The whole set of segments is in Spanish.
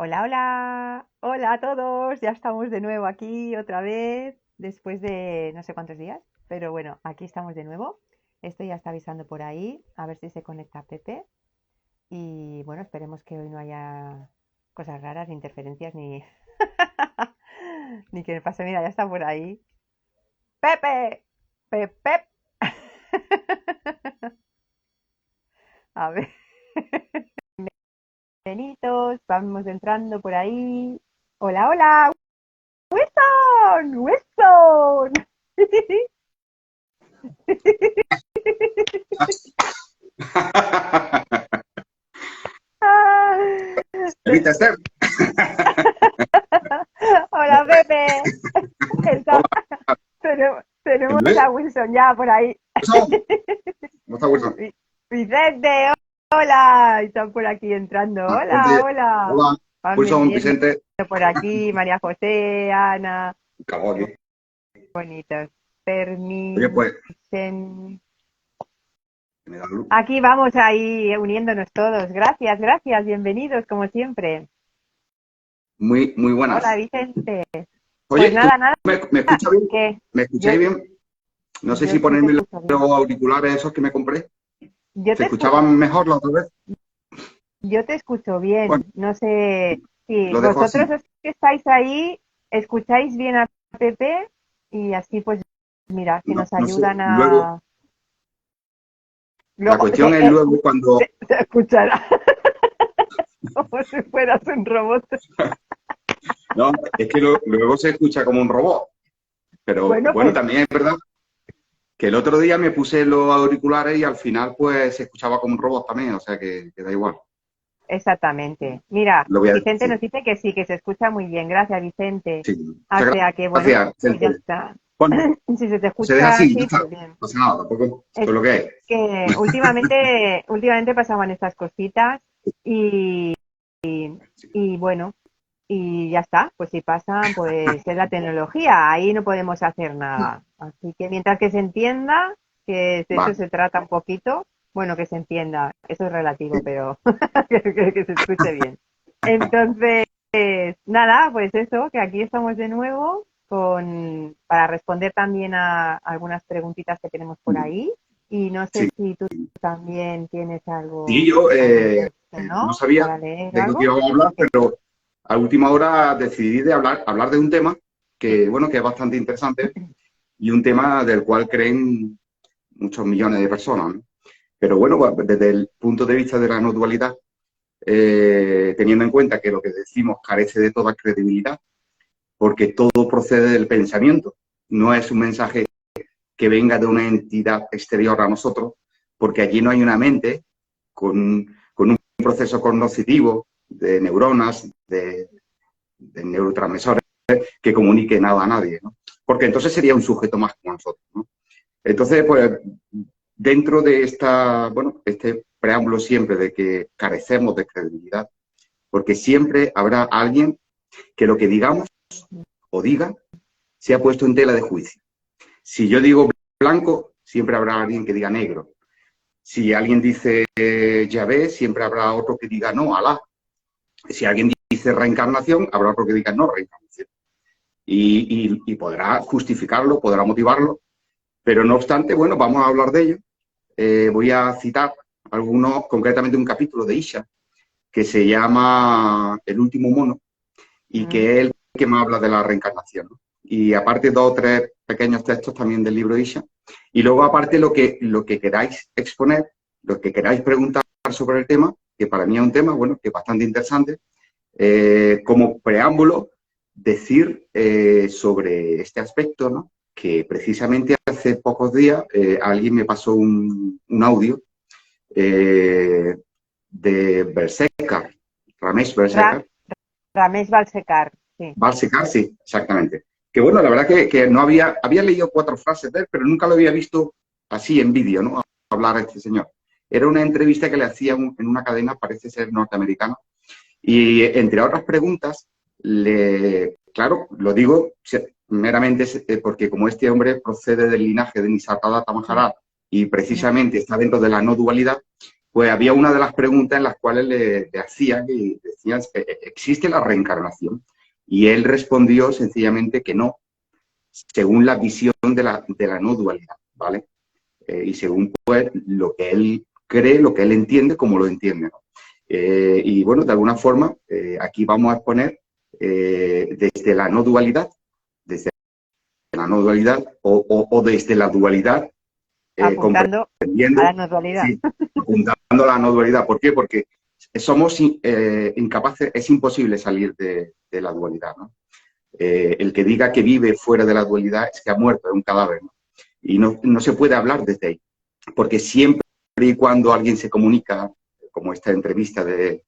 Hola, hola, hola a todos, ya estamos de nuevo aquí otra vez, después de no sé cuántos días, pero bueno, aquí estamos de nuevo. Esto ya está avisando por ahí, a ver si se conecta Pepe. Y bueno, esperemos que hoy no haya cosas raras, ni interferencias, ni, ni que me pase. Mira, ya está por ahí. Pepe, Pepe. A ver, Benitos, vamos entrando por ahí. Hola, hola, Wilson, Wilson. Evita Esther. Hola Pepe, Hola, tenemos Luis. a Wilson ya por ahí. Wilson. ¿Cómo está Wilson? Vicente, hola, están por aquí entrando. Ah, buen Hola, día. hola. Hola, Van Wilson, metiendo Vicente. por aquí María José, Ana, Acabó aquí. bonitos. Oye, pues, Permisen. me da luz. Aquí vamos ahí uniéndonos todos. Gracias, gracias, bienvenidos como siempre. Muy Hola buenas. Vicente. Pues Oye, ¿tú nada, nada, me escuchas bien? que ¿Me yo, escucháis bien? No sé si yo sí te ponerme los escucho bien. auriculares esos que me compré. Yo ¿Se te escucho. escuchaban mejor la otra vez? Yo te escucho Bueno, bien. No sé si lo dejo vosotros así. los que estáis ahí escucháis bien a Pepe y así pues mira, que No, nos no sé. ayudan Luego, a... la Luego cuestión es luego cuando... se escuchará como si fueras un robot. No, es que luego se escucha como un robot. Pero Bueno, bueno, pues también es verdad que el otro día me puse los auriculares y al final pues se escuchaba como un robot también, o sea que da igual. exactamente. Mira, Lo voy a Vicente nos decir. dice que sí, que se escucha muy bien. Gracias, Vicente. Sí. O Muchas sea que bueno, gracias, pues ya Vicente. está. Bueno, Si se te se deja escucha así, ya así, está. pues No bien. pasa nada, tampoco Es esto es lo que es. que últimamente pasaban estas cositas y, y bueno, y ya está, pues si pasan, pues es la tecnología, ahí no podemos hacer nada. Así que mientras que se entienda, que de eso Vale. se trata un poquito, bueno, que se entienda, eso es relativo, pero que se escuche bien. Entonces, nada, pues eso, que aquí estamos de nuevo para responder también a algunas preguntitas que tenemos por ahí. Y no sé Sí, si tú también tienes sí, algo, yo algún texto, no ¿no? sabía Para leer o de qué te algo. iba a hablar, pero a última hora decidí de hablar de un tema que, bueno, que es bastante interesante y un tema del cual creen muchos millones de personas, ¿no? Pero bueno, pues, desde el punto de vista de la no dualidad, teniendo en cuenta que lo que decimos carece de toda credibilidad, porque todo procede del pensamiento, no es un mensaje que venga de una entidad exterior a nosotros, porque allí no hay una mente con un proceso cognoscitivo de neuronas, de neurotransmisores que comunique nada a nadie, ¿no? Porque entonces sería un sujeto más como nosotros, ¿no? Entonces, pues, dentro de bueno, este preámbulo siempre de que carecemos de credibilidad, porque siempre habrá alguien que lo que digamos o diga se ha puesto en tela de juicio. Si yo digo blanco, siempre habrá alguien que diga negro. Si alguien dice Yahvé, siempre habrá otro que diga no, Alá. Si alguien dice reencarnación, habrá otro que diga no, reencarnación. Y podrá justificarlo, podrá motivarlo, pero no obstante, bueno, vamos a hablar de ello. Voy a citar algunos, concretamente un capítulo de Isha, que se llama El último mono, y Mm. que es el que más habla de la reencarnación, ¿no? Y aparte dos o tres pequeños textos también del libro de Isha. Y luego aparte lo que queráis exponer, lo que queráis preguntar sobre el tema, que para mí es un tema, bueno, que es bastante interesante, como preámbulo, decir sobre este aspecto, ¿no? Que precisamente hace pocos días alguien me pasó un audio eh, de Berserker, Ramesh Ra- Berserker, Ramés Balsecar, sí. Balsekar, sí, exactamente. Que bueno, la verdad que no había leído cuatro frases de él, pero nunca lo había visto así en vídeo, ¿no? Hablar a este señor. Era una entrevista que le hacía en una cadena, parece ser norteamericana, y entre otras preguntas, claro, lo digo meramente porque como este hombre procede del linaje de Nisargadatta Mm, Maharaj y mm, precisamente está dentro de la no dualidad, pues había una de las preguntas en las cuales le hacían y decían, ¿existe la reencarnación? Y él respondió sencillamente que no, según la visión de la no dualidad, ¿vale? Y según pues lo que él cree, lo que él entiende, como lo entiende, ¿no? Y bueno, de alguna forma, aquí vamos a exponer desde la no dualidad, desde la no dualidad o desde la dualidad, Apuntando a la comprendiendo, no dualidad. sí, apuntando a la no dualidad. ¿Por qué? Porque somos incapaces, es imposible salir de la dualidad, ¿no? El que diga que vive fuera de la dualidad es que ha muerto, es un cadáver, ¿no? Y no se puede hablar desde ahí, porque siempre y cuando alguien se comunica, como esta entrevista del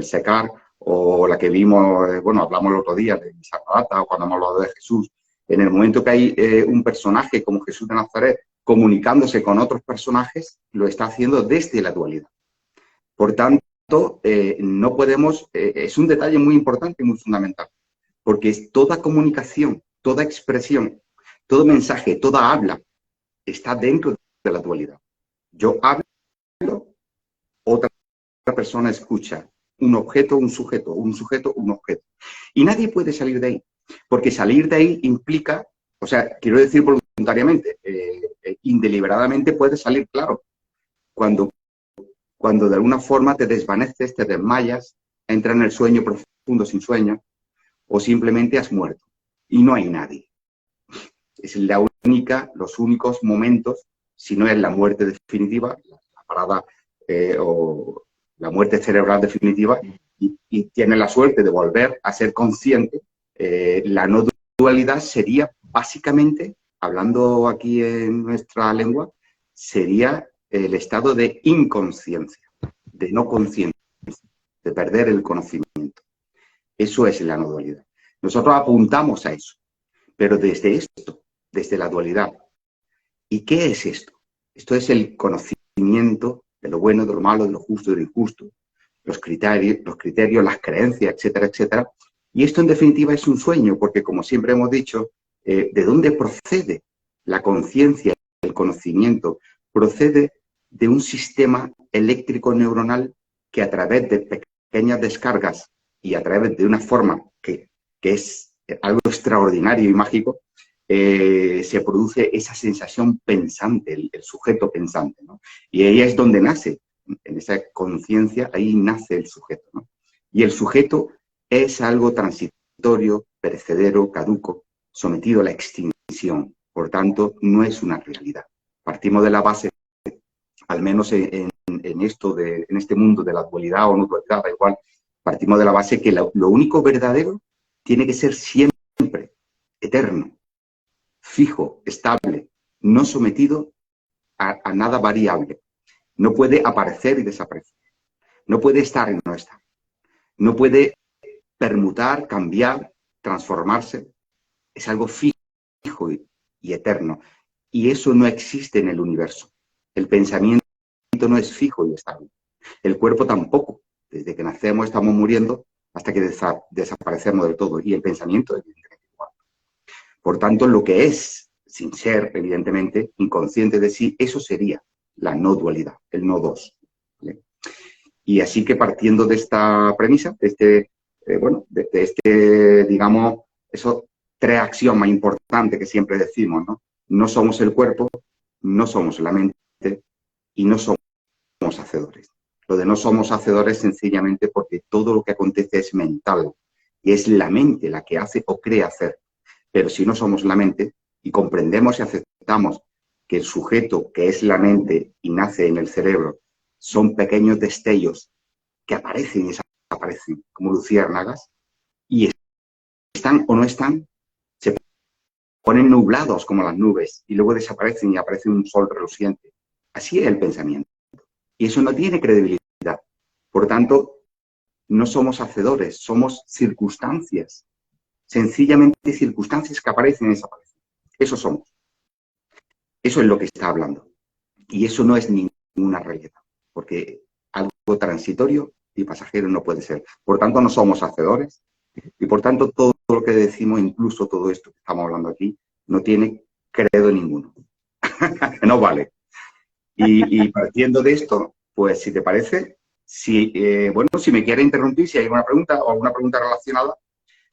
SECAR, o la que vimos, bueno, hablamos el otro día de Misarrata, o cuando hemos hablado de Jesús, en el momento que hay un personaje como Jesús de Nazaret comunicándose con otros personajes, lo está haciendo desde la dualidad. Por tanto, no podemos, es un detalle muy importante y muy fundamental, porque es toda comunicación, toda expresión, todo mensaje, toda habla, está dentro de la dualidad. Yo hablo, otra persona escucha, un objeto, un sujeto, un sujeto, un objeto. Y nadie puede salir de ahí, porque salir de ahí implica, o sea, quiero decir voluntariamente, indeliberadamente puede salir, claro, cuando de alguna forma te desvaneces, te desmayas, entras en el sueño profundo sin sueño, o simplemente has muerto. Y no hay nadie. Es los únicos momentos, si no es la muerte definitiva, la parada o la muerte cerebral definitiva, y tienes la suerte de volver a ser consciente, la no dualidad sería básicamente, hablando aquí en nuestra lengua, sería el estado de inconsciencia, de no conciencia, de perder el conocimiento. Eso es la no dualidad. Nosotros apuntamos a eso, pero desde esto, desde la dualidad. ¿Y qué es esto? Esto es el conocimiento de lo bueno, de lo malo, de lo justo y de lo injusto, los criterios, las creencias, etcétera, etcétera. Y esto en definitiva es un sueño, porque como siempre hemos dicho, ¿de dónde procede la conciencia, el conocimiento? Procede de un sistema eléctrico neuronal que a través de pequeñas descargas y a través de una forma que es algo extraordinario y mágico, se produce esa sensación pensante, el sujeto pensante, ¿no? Y ahí es donde nace, en esa conciencia, ahí nace el sujeto, ¿no? Y el sujeto es algo transitorio, perecedero, caduco, sometido a la extinción. Por tanto, no es una realidad. Partimos de la base, al menos en este mundo de la dualidad o no dualidad, da igual, partimos de la base que lo único verdadero tiene que ser siempre eterno, fijo, estable, no sometido a nada variable. No puede aparecer y desaparecer. No puede estar y no estar. No puede permutar, cambiar, transformarse. Es algo fijo y eterno. Y eso no existe en el universo. El pensamiento no es fijo y estable. El cuerpo tampoco. Desde que nacemos estamos muriendo hasta que desaparecemos del todo. Y el pensamiento es igual. Por tanto, lo que es, sin ser, evidentemente, inconsciente de sí, eso sería la no dualidad, el no dos. ¿Vale? Y así que partiendo de esta premisa, digamos, esos tres axiomas importantes que siempre decimos, ¿no? No somos el cuerpo, no somos la mente y no somos hacedores. Lo de no somos hacedores sencillamente porque todo lo que acontece es mental y es la mente la que hace o cree hacer. Pero si no somos la mente y comprendemos y aceptamos que el sujeto, que es la mente y nace en el cerebro, son pequeños destellos que aparecen y desaparecen como luciérnagas, y están o no están, se ponen nublados como las nubes y luego desaparecen y aparece un sol reluciente. Así es el pensamiento. Y eso no tiene credibilidad. Por tanto, no somos hacedores, somos circunstancias. Sencillamente circunstancias que aparecen y desaparecen. Eso somos. Eso es lo que está hablando. Y eso no es ninguna realidad, porque algo transitorio y pasajero no puede ser. Por tanto, no somos hacedores y por tanto todo lo que decimos, incluso todo esto que estamos hablando aquí, no tiene credo ninguno. No vale. Y partiendo de esto, pues si te parece, si, bueno, si me quiere interrumpir, si hay alguna pregunta o alguna pregunta relacionada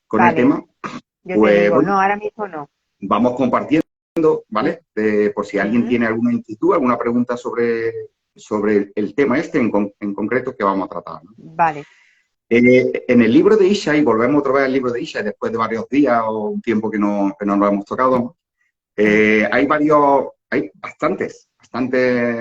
con el Vale, tema, yo te pues digo, bueno, no, ahora mismo no. vamos compartiendo, Mm, ¿vale? Por si alguien mm, tiene alguna inquietud, alguna pregunta sobre el tema este en concreto que vamos a tratar, ¿no? vale. En el libro de Ishai, volvemos otra vez al libro de Ishai después de varios días o un tiempo que no lo hemos tocado, Mm, hay bastantes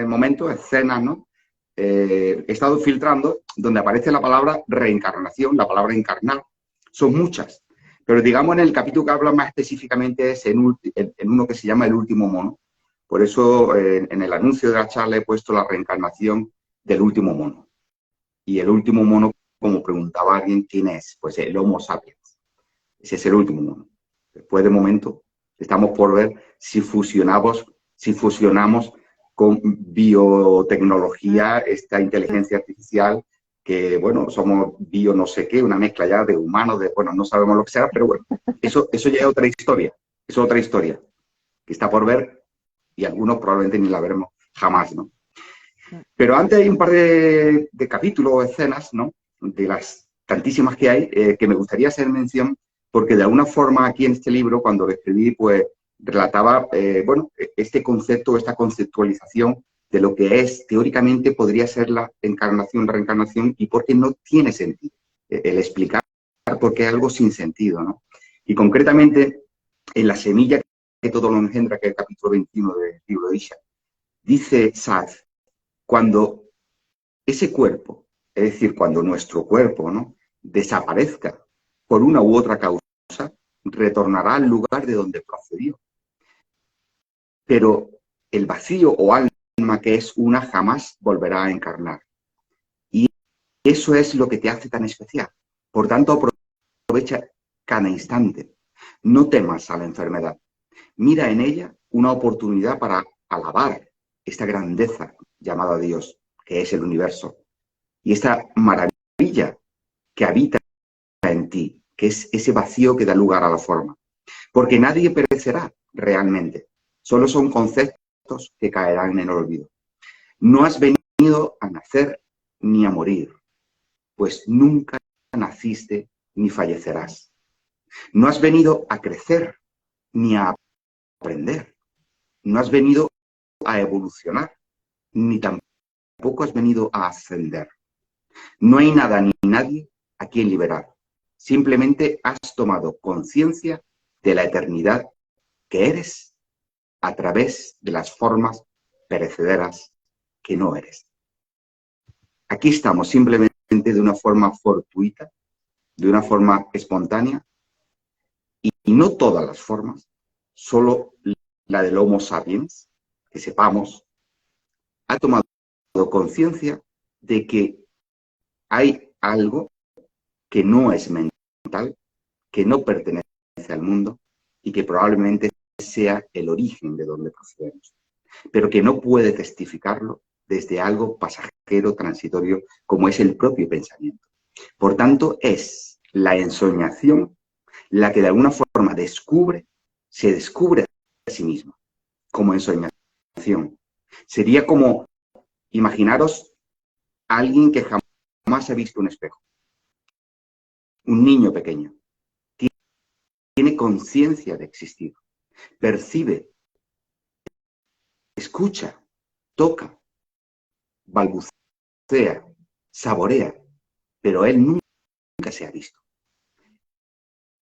momentos, escenas, ¿no? He estado filtrando donde aparece la palabra reencarnación, la palabra encarnar. Son muchas, pero digamos en el capítulo que habla más específicamente es en uno que se llama El último mono. Por eso en el anuncio de la charla he puesto la reencarnación del último mono. Y el último mono, como preguntaba alguien, ¿quién es? Pues el Homo sapiens. Ese es el último mono. Después de momento, estamos por ver si fusionamos con biotecnología, esta inteligencia artificial, que, bueno, somos bio no sé qué, una mezcla ya de humanos, bueno, no sabemos lo que sea, pero bueno, eso ya es otra historia, es otra historia, que está por ver y algunos probablemente ni la veremos jamás, ¿no? mm. Pero antes hay un par de capítulos o escenas, ¿no? De las tantísimas que hay, que me gustaría hacer mención, porque de alguna forma aquí en este libro, cuando lo escribí, pues relataba, bueno, este concepto, esta conceptualización de lo que es, teóricamente, podría ser la encarnación, reencarnación, y por qué no tiene sentido. El explicar por qué es algo sin sentido, ¿no? Y concretamente, en la semilla que todo lo engendra, que es el capítulo 21 del libro de Isha, dice Saz, cuando ese cuerpo, es decir, cuando nuestro cuerpo, ¿no?, desaparezca por una u otra causa, retornará al lugar de donde procedió. Pero el vacío o alma que es una jamás volverá a encarnar. Y eso es lo que te hace tan especial. Por tanto, aprovecha cada instante. No temas a la enfermedad. Mira en ella una oportunidad para alabar esta grandeza llamada Dios, que es el universo. Y esta maravilla que habita en ti, que es ese vacío que da lugar a la forma. Porque nadie perecerá realmente. Solo son conceptos que caerán en el olvido. No has venido a nacer ni a morir, pues nunca naciste ni fallecerás. No has venido a crecer ni a aprender. No has venido a evolucionar, ni tampoco has venido a ascender. No hay nada ni nadie a quien liberar. Simplemente has tomado conciencia de la eternidad que eres a través de las formas perecederas que no eres. Aquí estamos simplemente de una forma fortuita, de una forma espontánea, y no todas las formas, solo la del Homo sapiens, que sepamos, ha tomado conciencia de que hay algo que no es mental, que no pertenece al mundo y que probablemente sea el origen de donde procedemos, pero que no puede testificarlo desde algo pasajero, transitorio, como es el propio pensamiento. Por tanto, es la ensoñación la que de alguna forma se descubre a sí misma, como ensoñación. Sería como, imaginaros a alguien que jamás ha visto un espejo, un niño pequeño, tiene conciencia de existir, percibe, escucha, toca, balbucea, saborea, pero él nunca se ha visto.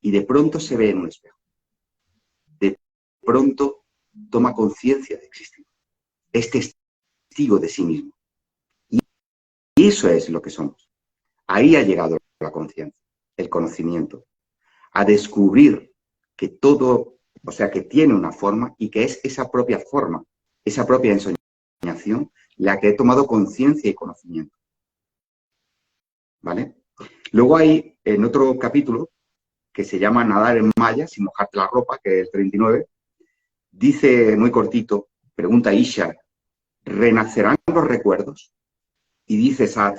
Y de pronto se ve en un espejo. De pronto toma conciencia de existir. Es testigo de sí mismo. Y eso es lo que somos. Ahí ha llegado la conciencia, el conocimiento, a descubrir que todo, o sea, que tiene una forma y que es esa propia forma, esa propia ensoñación, la que he tomado conciencia y conocimiento. ¿Vale? Luego hay en otro capítulo que se llama Nadar en mallas sin mojarte la ropa, que es el 39, dice muy cortito, pregunta Isha, ¿renacerán los recuerdos? Y dice Sad,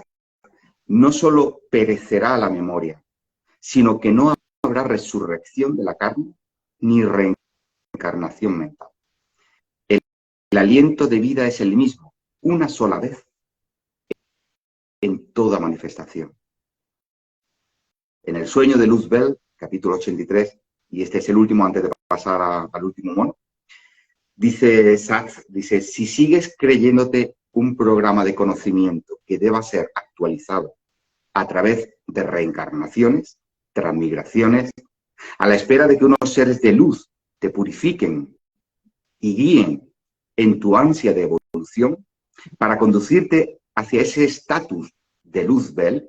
no solo perecerá la memoria, sino que no habrá resurrección de la carne ni reencarnación mental. El aliento de vida es el mismo, una sola vez en toda manifestación. En el sueño de Luzbel, capítulo 83, y este es el último antes de pasar al último mono, dice Sachs, dice, si sigues creyéndote un programa de conocimiento que deba ser actualizado a través de reencarnaciones, transmigraciones, a la espera de que unos seres de luz te purifiquen y guíen en tu ansia de evolución para conducirte hacia ese estatus de luz bella,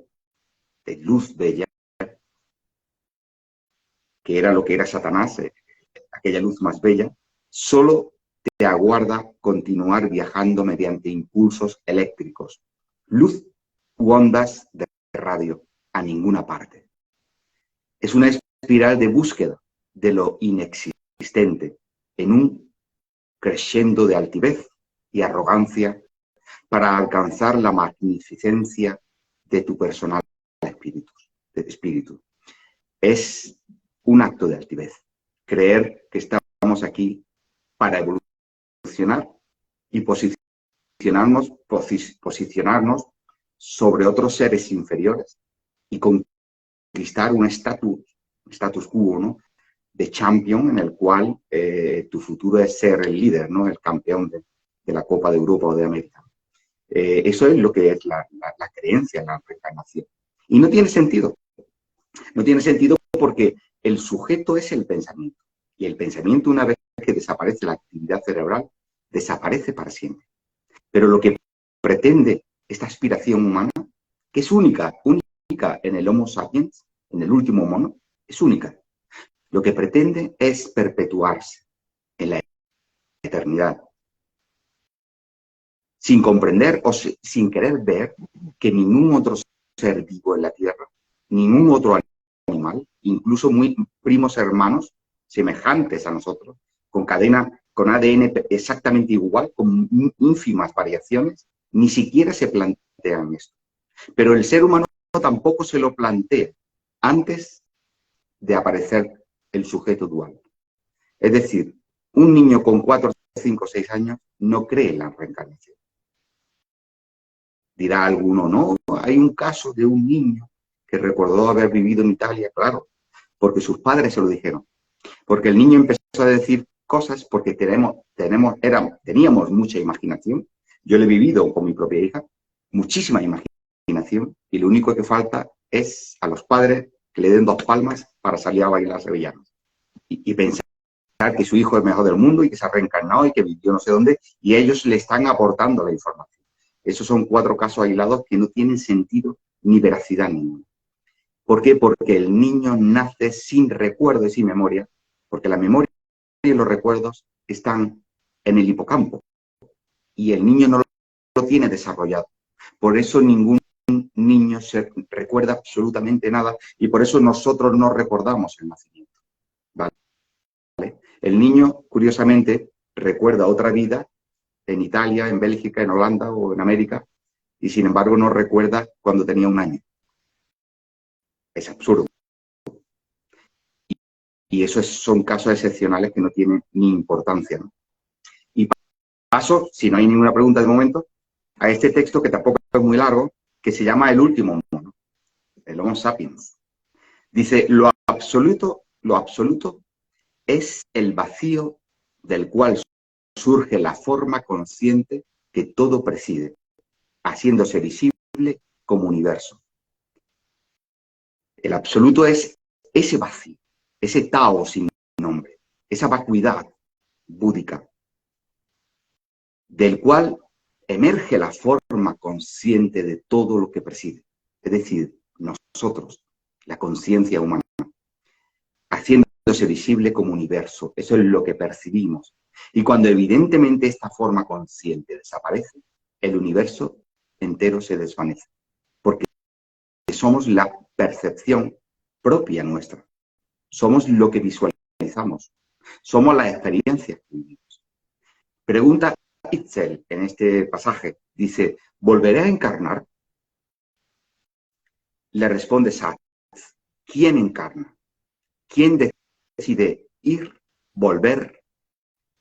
que era lo que era Satanás, aquella luz más bella, solo te aguarda continuar viajando mediante impulsos eléctricos, luz u ondas de radio, a ninguna parte. Es una espiral de búsqueda de lo inexistente, en un crescendo de altivez y arrogancia para alcanzar la magnificencia de tu personal espíritu. Es un acto de altivez, creer que estamos aquí para evolucionar y posicionarnos sobre otros seres inferiores y conquistar un status quo, ¿no?, de champion, en el cual tu futuro es ser el líder, ¿no?, el campeón de la Copa de Europa o de América. Eso es lo que es la creencia en la reencarnación. Y no tiene sentido. No tiene sentido porque el sujeto es el pensamiento. Y el pensamiento, una vez que desaparece la actividad cerebral, desaparece para siempre. Pero lo que pretende esta aspiración humana, que es única en el Homo sapiens, en el último mono, es única. Lo que pretende es perpetuarse en la eternidad, sin comprender o sin querer ver que ningún otro ser vivo en la Tierra, ningún otro animal, incluso muy primos hermanos semejantes a nosotros, con ADN exactamente igual, con ínfimas variaciones, ni siquiera se plantean esto. Pero el ser humano tampoco se lo plantea antes de aparecer el sujeto dual. Es decir, un niño con 4, 5, 6 años no cree en la reencarnación. Dirá alguno, no, hay un caso de un niño que recordó haber vivido en Italia, claro, porque sus padres se lo dijeron. Porque el niño empezó a decir cosas porque teníamos mucha imaginación. Yo lo he vivido con mi propia hija, muchísima imaginación, y lo único que falta es a los padres que le den 2 palmas para salir a bailar sevillanas. Y pensar que su hijo es el mejor del mundo y que se ha reencarnado y que vivió no sé dónde, y ellos le están aportando la información. Esos son 4 casos aislados que no tienen sentido ni veracidad ninguna. ¿Por qué? Porque el niño nace sin recuerdo y sin memoria, porque la memoria y los recuerdos están en el hipocampo y el niño no lo tiene desarrollado. Por eso ningún niño se recuerda absolutamente nada y por eso nosotros no recordamos el nacimiento. ¿Vale? El niño, curiosamente, recuerda otra vida en Italia, en Bélgica, en Holanda o en América, y sin embargo no recuerda cuando tenía 1 año. Es absurdo. Y esos son casos excepcionales que no tienen ni importancia, ¿no? Y paso, si no hay ninguna pregunta de momento, a este texto que tampoco es muy largo, que se llama El último mono, el Homo sapiens. Dice, lo absoluto es el vacío del cual surge la forma consciente que todo preside, haciéndose visible como universo. El absoluto es ese vacío, ese Tao sin nombre, esa vacuidad búdica, del cual emerge la forma consciente de todo lo que preside, es decir, nosotros, la conciencia humana, haciéndose visible como universo. Eso es lo que percibimos. Y cuando evidentemente esta forma consciente desaparece, el universo entero se desvanece, porque somos la percepción propia nuestra. Somos lo que visualizamos. Somos las experiencias que vivimos. Pregunta Itzel en este pasaje. Dice, ¿volveré a encarnar? Le responde Sachs. ¿Quién encarna? ¿Quién decide ir, volver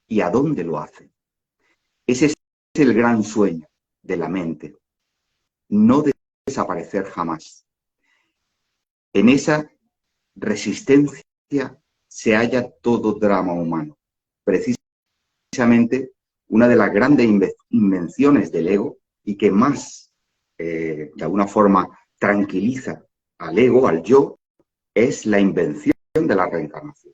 y a dónde lo hace? Ese es el gran sueño de la mente. No desaparecer jamás. En esa resistencia se halla todo drama humano. Precisamente una de las grandes invenciones del ego y que más, de alguna forma, tranquiliza al ego, al yo, es la invención de la reencarnación.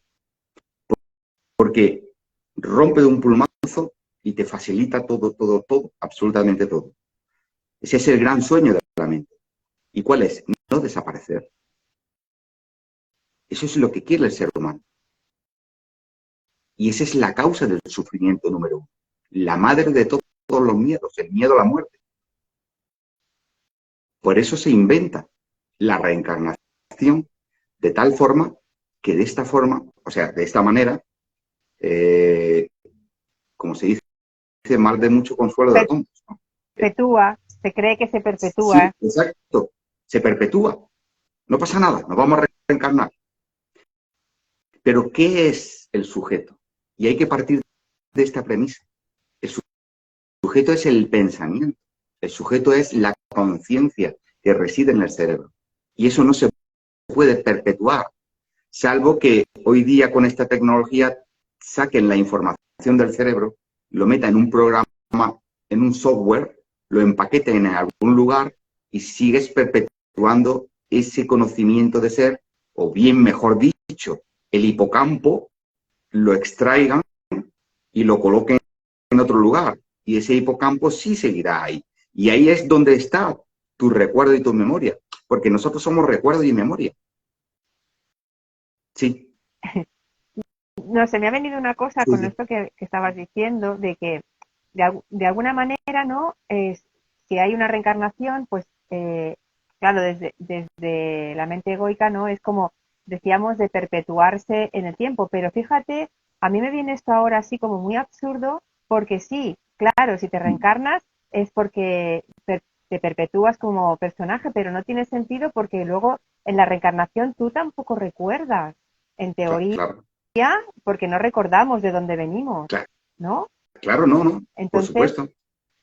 Porque rompe de un plumazo y te facilita todo, todo, todo, absolutamente todo. Ese es el gran sueño de la mente. ¿Y cuál es? No desaparecer. Eso es lo que quiere el ser humano. Y esa es la causa del sufrimiento número uno. La madre de todos los miedos, el miedo a la muerte. Por eso se inventa la reencarnación de tal forma que de esta forma, o sea, de esta manera, como se dice, mal de mucho consuelo de tontos, ¿no? Perpetúa, se cree que se Sí, perpetúa. exacto. Se perpetúa. No pasa nada, nos vamos a reencarnar. Pero ¿qué es el sujeto? Y hay que partir de esta premisa. El sujeto es el pensamiento. El sujeto es la conciencia que reside en el cerebro. Y eso no se puede perpetuar, salvo que hoy día con esta tecnología saquen la información del cerebro, lo metan en un programa, en un software, lo empaqueten en algún lugar y sigues perpetuando ese conocimiento de ser, o bien, mejor dicho, el hipocampo lo extraigan y lo coloquen en otro lugar. Y ese hipocampo sí seguirá ahí. Y ahí es donde está tu recuerdo y tu memoria. Porque nosotros somos recuerdo y memoria. Sí. No, se me ha venido una cosa Sí, con sí. esto que estabas diciendo, de que de alguna manera, ¿no? Si hay una reencarnación, pues, claro, desde la mente egoica, ¿no? Es como, decíamos, de perpetuarse en el tiempo. Pero fíjate, a mí me viene esto ahora así como muy absurdo, porque sí, claro, si te reencarnas es porque te perpetúas como personaje, pero no tiene sentido porque luego en la reencarnación tú tampoco recuerdas, en teoría, Claro, porque no recordamos de dónde venimos, claro, ¿no? claro, no, no, por Entonces, supuesto.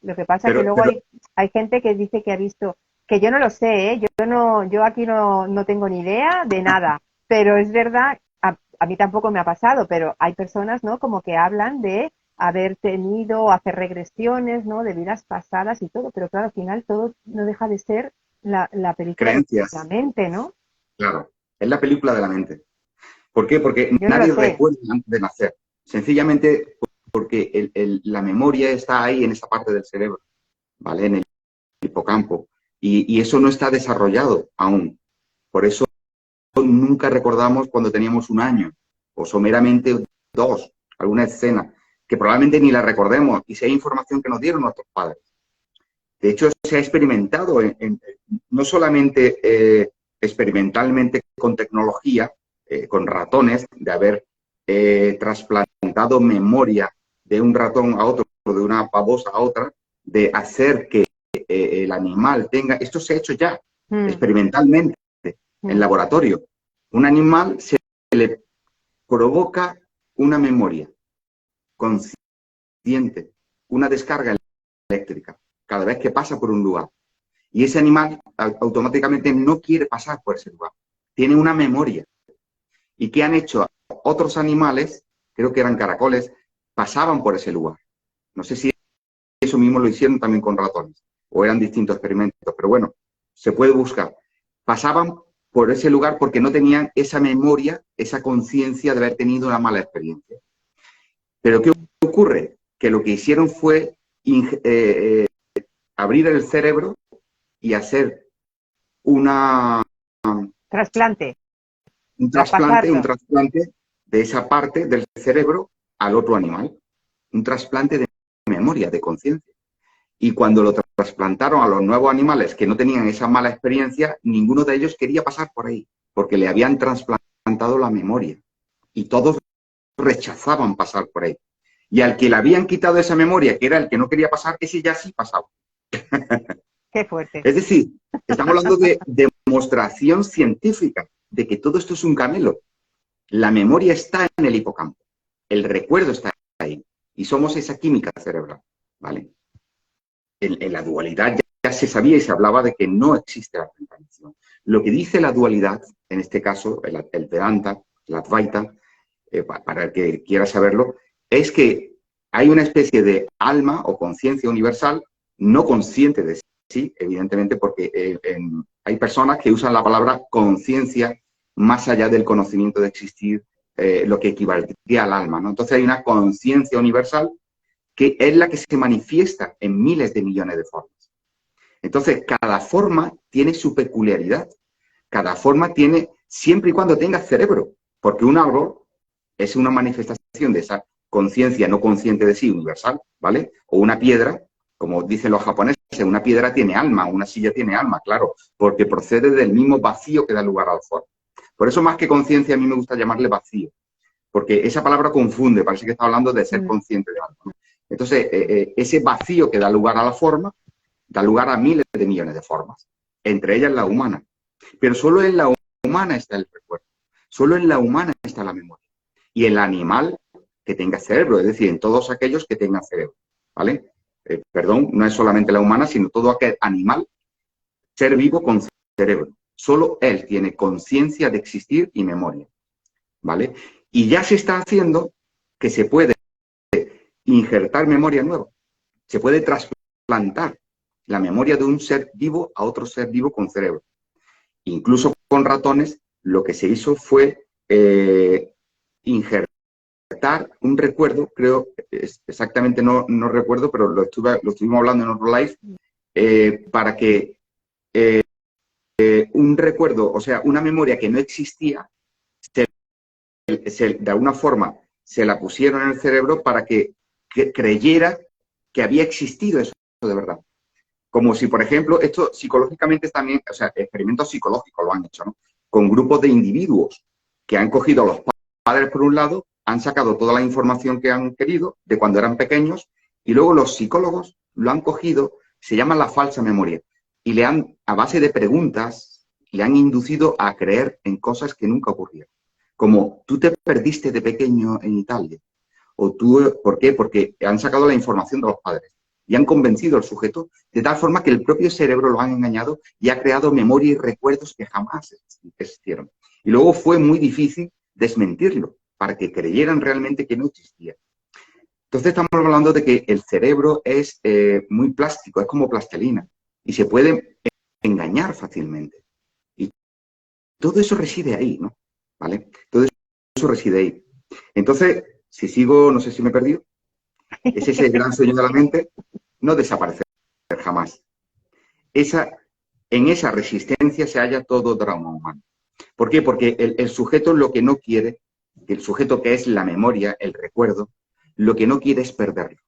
lo que pasa que Pero, luego pero, hay gente que dice que ha visto, que yo no lo sé, ¿eh? Yo no, yo aquí no tengo ni idea de nada, pero es verdad, a mí tampoco me ha pasado, pero hay personas, ¿no? Como que hablan de haber tenido, hacer regresiones, ¿no? De vidas pasadas y todo, pero claro, al final todo no deja de ser la película de la creencias, mente, ¿no? claro. Es la película de la mente. ¿Por qué? Porque Yo no lo nadie sé. recuerda antes de nacer. Sencillamente porque la memoria está ahí en esa parte del cerebro, ¿vale? En el hipocampo. Y eso no está desarrollado aún. Por eso nunca recordamos cuando teníamos un año, o someramente dos, alguna escena, que probablemente ni la recordemos, y sea información que nos dieron nuestros padres. De hecho, se ha experimentado no solamente experimentalmente con tecnología, con ratones, de haber trasplantado memoria de un ratón a otro, de una babosa a otra, de hacer que el animal tenga, esto se ha hecho ya Mm, experimentalmente en mm, laboratorio. Un animal se le provoca una memoria consciente, una descarga eléctrica, cada vez que pasa por un lugar. Y ese animal automáticamente no quiere pasar por ese lugar. Tiene una memoria. ¿Y qué han hecho otros animales? Creo que eran caracoles, pasaban por ese lugar. No sé si eso mismo lo hicieron también con ratones o eran distintos experimentos, pero bueno, se puede buscar. Pasaban por ese lugar porque no tenían esa memoria, esa conciencia de haber tenido una mala experiencia. Pero ¿qué ocurre? Que lo que hicieron fue abrir el cerebro y hacer una, trasplante, un traspasarlo. trasplante de esa parte del cerebro al otro animal, un trasplante de memoria, de conciencia. Y cuando lo trasplantaron a los nuevos animales que no tenían esa mala experiencia, ninguno de ellos quería pasar por ahí, porque le habían trasplantado la memoria. Y todos rechazaban pasar por ahí. Y al que le habían quitado esa memoria, que era el que no quería pasar, ese ya sí pasaba. Qué fuerte. Es decir, estamos hablando de demostración científica de que todo esto es un camelo. La memoria está en el hipocampo, el recuerdo está ahí y somos esa química cerebral, ¿vale? En la dualidad ya se sabía y se hablaba de que no existe la reencarnación. Lo que dice la dualidad, en este caso, el Vedanta, el Advaita, para el que quiera saberlo, es que hay una especie de alma o conciencia universal no consciente de sí, evidentemente, porque hay personas que usan la palabra conciencia más allá del conocimiento de existir, lo que equivaldría al alma, ¿no? Entonces hay una conciencia universal que es la que se manifiesta en miles de millones de formas. Entonces, cada forma tiene su peculiaridad. Cada forma tiene, siempre y cuando tenga cerebro, porque un árbol es una manifestación de esa conciencia no consciente de sí universal, ¿vale? O una piedra, como dicen los japoneses, una piedra tiene alma, una silla tiene alma, claro, porque procede del mismo vacío que da lugar a la forma. Por eso, más que conciencia, a mí me gusta llamarle vacío, porque esa palabra confunde, parece que está hablando de ser consciente de algo, ¿no? Entonces, ese vacío que da lugar a la forma, da lugar a miles de millones de formas, entre ellas la humana. Pero solo en la humana está el recuerdo, solo en la humana está la memoria. Y el animal que tenga cerebro, es decir, en todos aquellos que tengan cerebro, ¿vale? Perdón, no es solamente la humana, sino todo aquel animal, ser vivo con cerebro. Solo él tiene conciencia de existir y memoria, ¿vale? Y ya se está haciendo que se puede injertar memoria nueva, se puede trasplantar la memoria de un ser vivo a otro ser vivo con cerebro. Incluso con ratones, lo que se hizo fue injertar un recuerdo, creo, exactamente no recuerdo, pero lo estuvimos hablando en otro live, para que un recuerdo, o sea, una memoria que no existía, de alguna forma se la pusieron en el cerebro para que creyera que había existido eso de verdad. Como si, por ejemplo, esto psicológicamente también, o sea, experimentos psicológicos lo han hecho, ¿no? Con grupos de individuos que han cogido a los padres por un lado, han sacado toda la información que han querido de cuando eran pequeños y luego los psicólogos lo han cogido, se llama la falsa memoria, y le han, a base de preguntas, le han inducido a creer en cosas que nunca ocurrieron. Como, tú te perdiste de pequeño en Italia, o tú, ¿por qué? Porque han sacado la información de los padres y han convencido al sujeto de tal forma que el propio cerebro lo han engañado y ha creado memoria y recuerdos que jamás existieron. Y luego fue muy difícil desmentirlo para que creyeran realmente que no existía. Entonces estamos hablando de que el cerebro es muy plástico, es como plastilina y se puede engañar fácilmente. Y todo eso reside ahí, ¿no? ¿Vale? Todo eso reside ahí. Entonces, si sigo, no sé si me he perdido, es ese gran sueño de la mente, no desaparecer jamás. En esa resistencia se halla todo drama humano. ¿Por qué? Porque el sujeto lo que no quiere, el sujeto que es la memoria, el recuerdo, lo que no quiere es perderlo.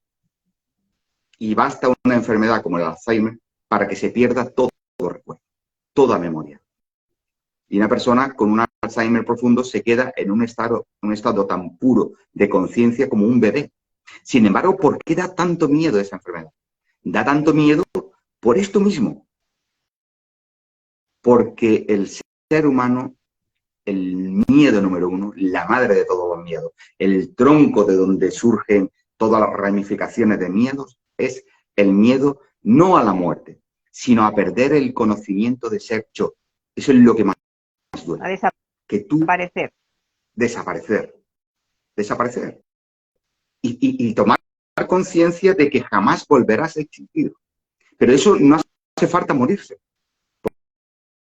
Y basta una enfermedad como el Alzheimer para que se pierda todo recuerdo, toda memoria. Y una persona con un Alzheimer profundo se queda en un estado tan puro de conciencia como un bebé. Sin embargo, ¿por qué da tanto miedo esa enfermedad? Da tanto miedo por esto mismo. Porque el ser humano, el miedo número uno, la madre de todos los miedos, el tronco de donde surgen todas las ramificaciones de miedos, es el miedo no a la muerte, sino a perder el conocimiento de ser yo. Eso es lo que más duele. A Que tú desaparecer. desaparecer. Y tomar conciencia de que jamás volverás a existir. Pero eso no hace falta morirse.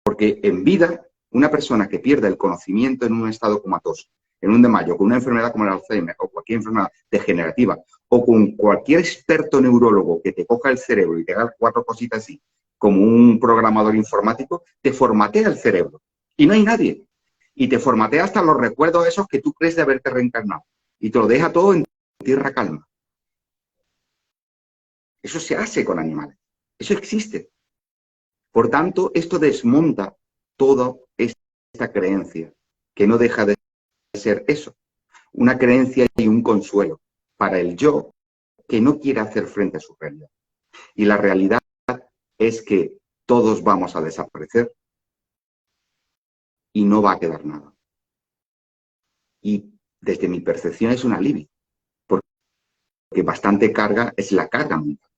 Porque en vida, una persona que pierde el conocimiento en un estado comatoso, en un desmayo, con una enfermedad como el Alzheimer o cualquier enfermedad degenerativa, o con cualquier experto neurólogo que te coja el cerebro y te haga 4 cositas así, como un programador informático, te formatea el cerebro. Y no hay nadie. Y te formatea hasta los recuerdos esos que tú crees de haberte reencarnado. Y te lo deja todo en tierra calma. Eso se hace con animales. Eso existe. Por tanto, esto desmonta toda esta creencia, que no deja de ser eso, una creencia y un consuelo para el yo que no quiere hacer frente a su realidad. Y la realidad es que todos vamos a desaparecer y no va a quedar nada. Y desde mi percepción es un alivio, porque bastante carga es la carga mental.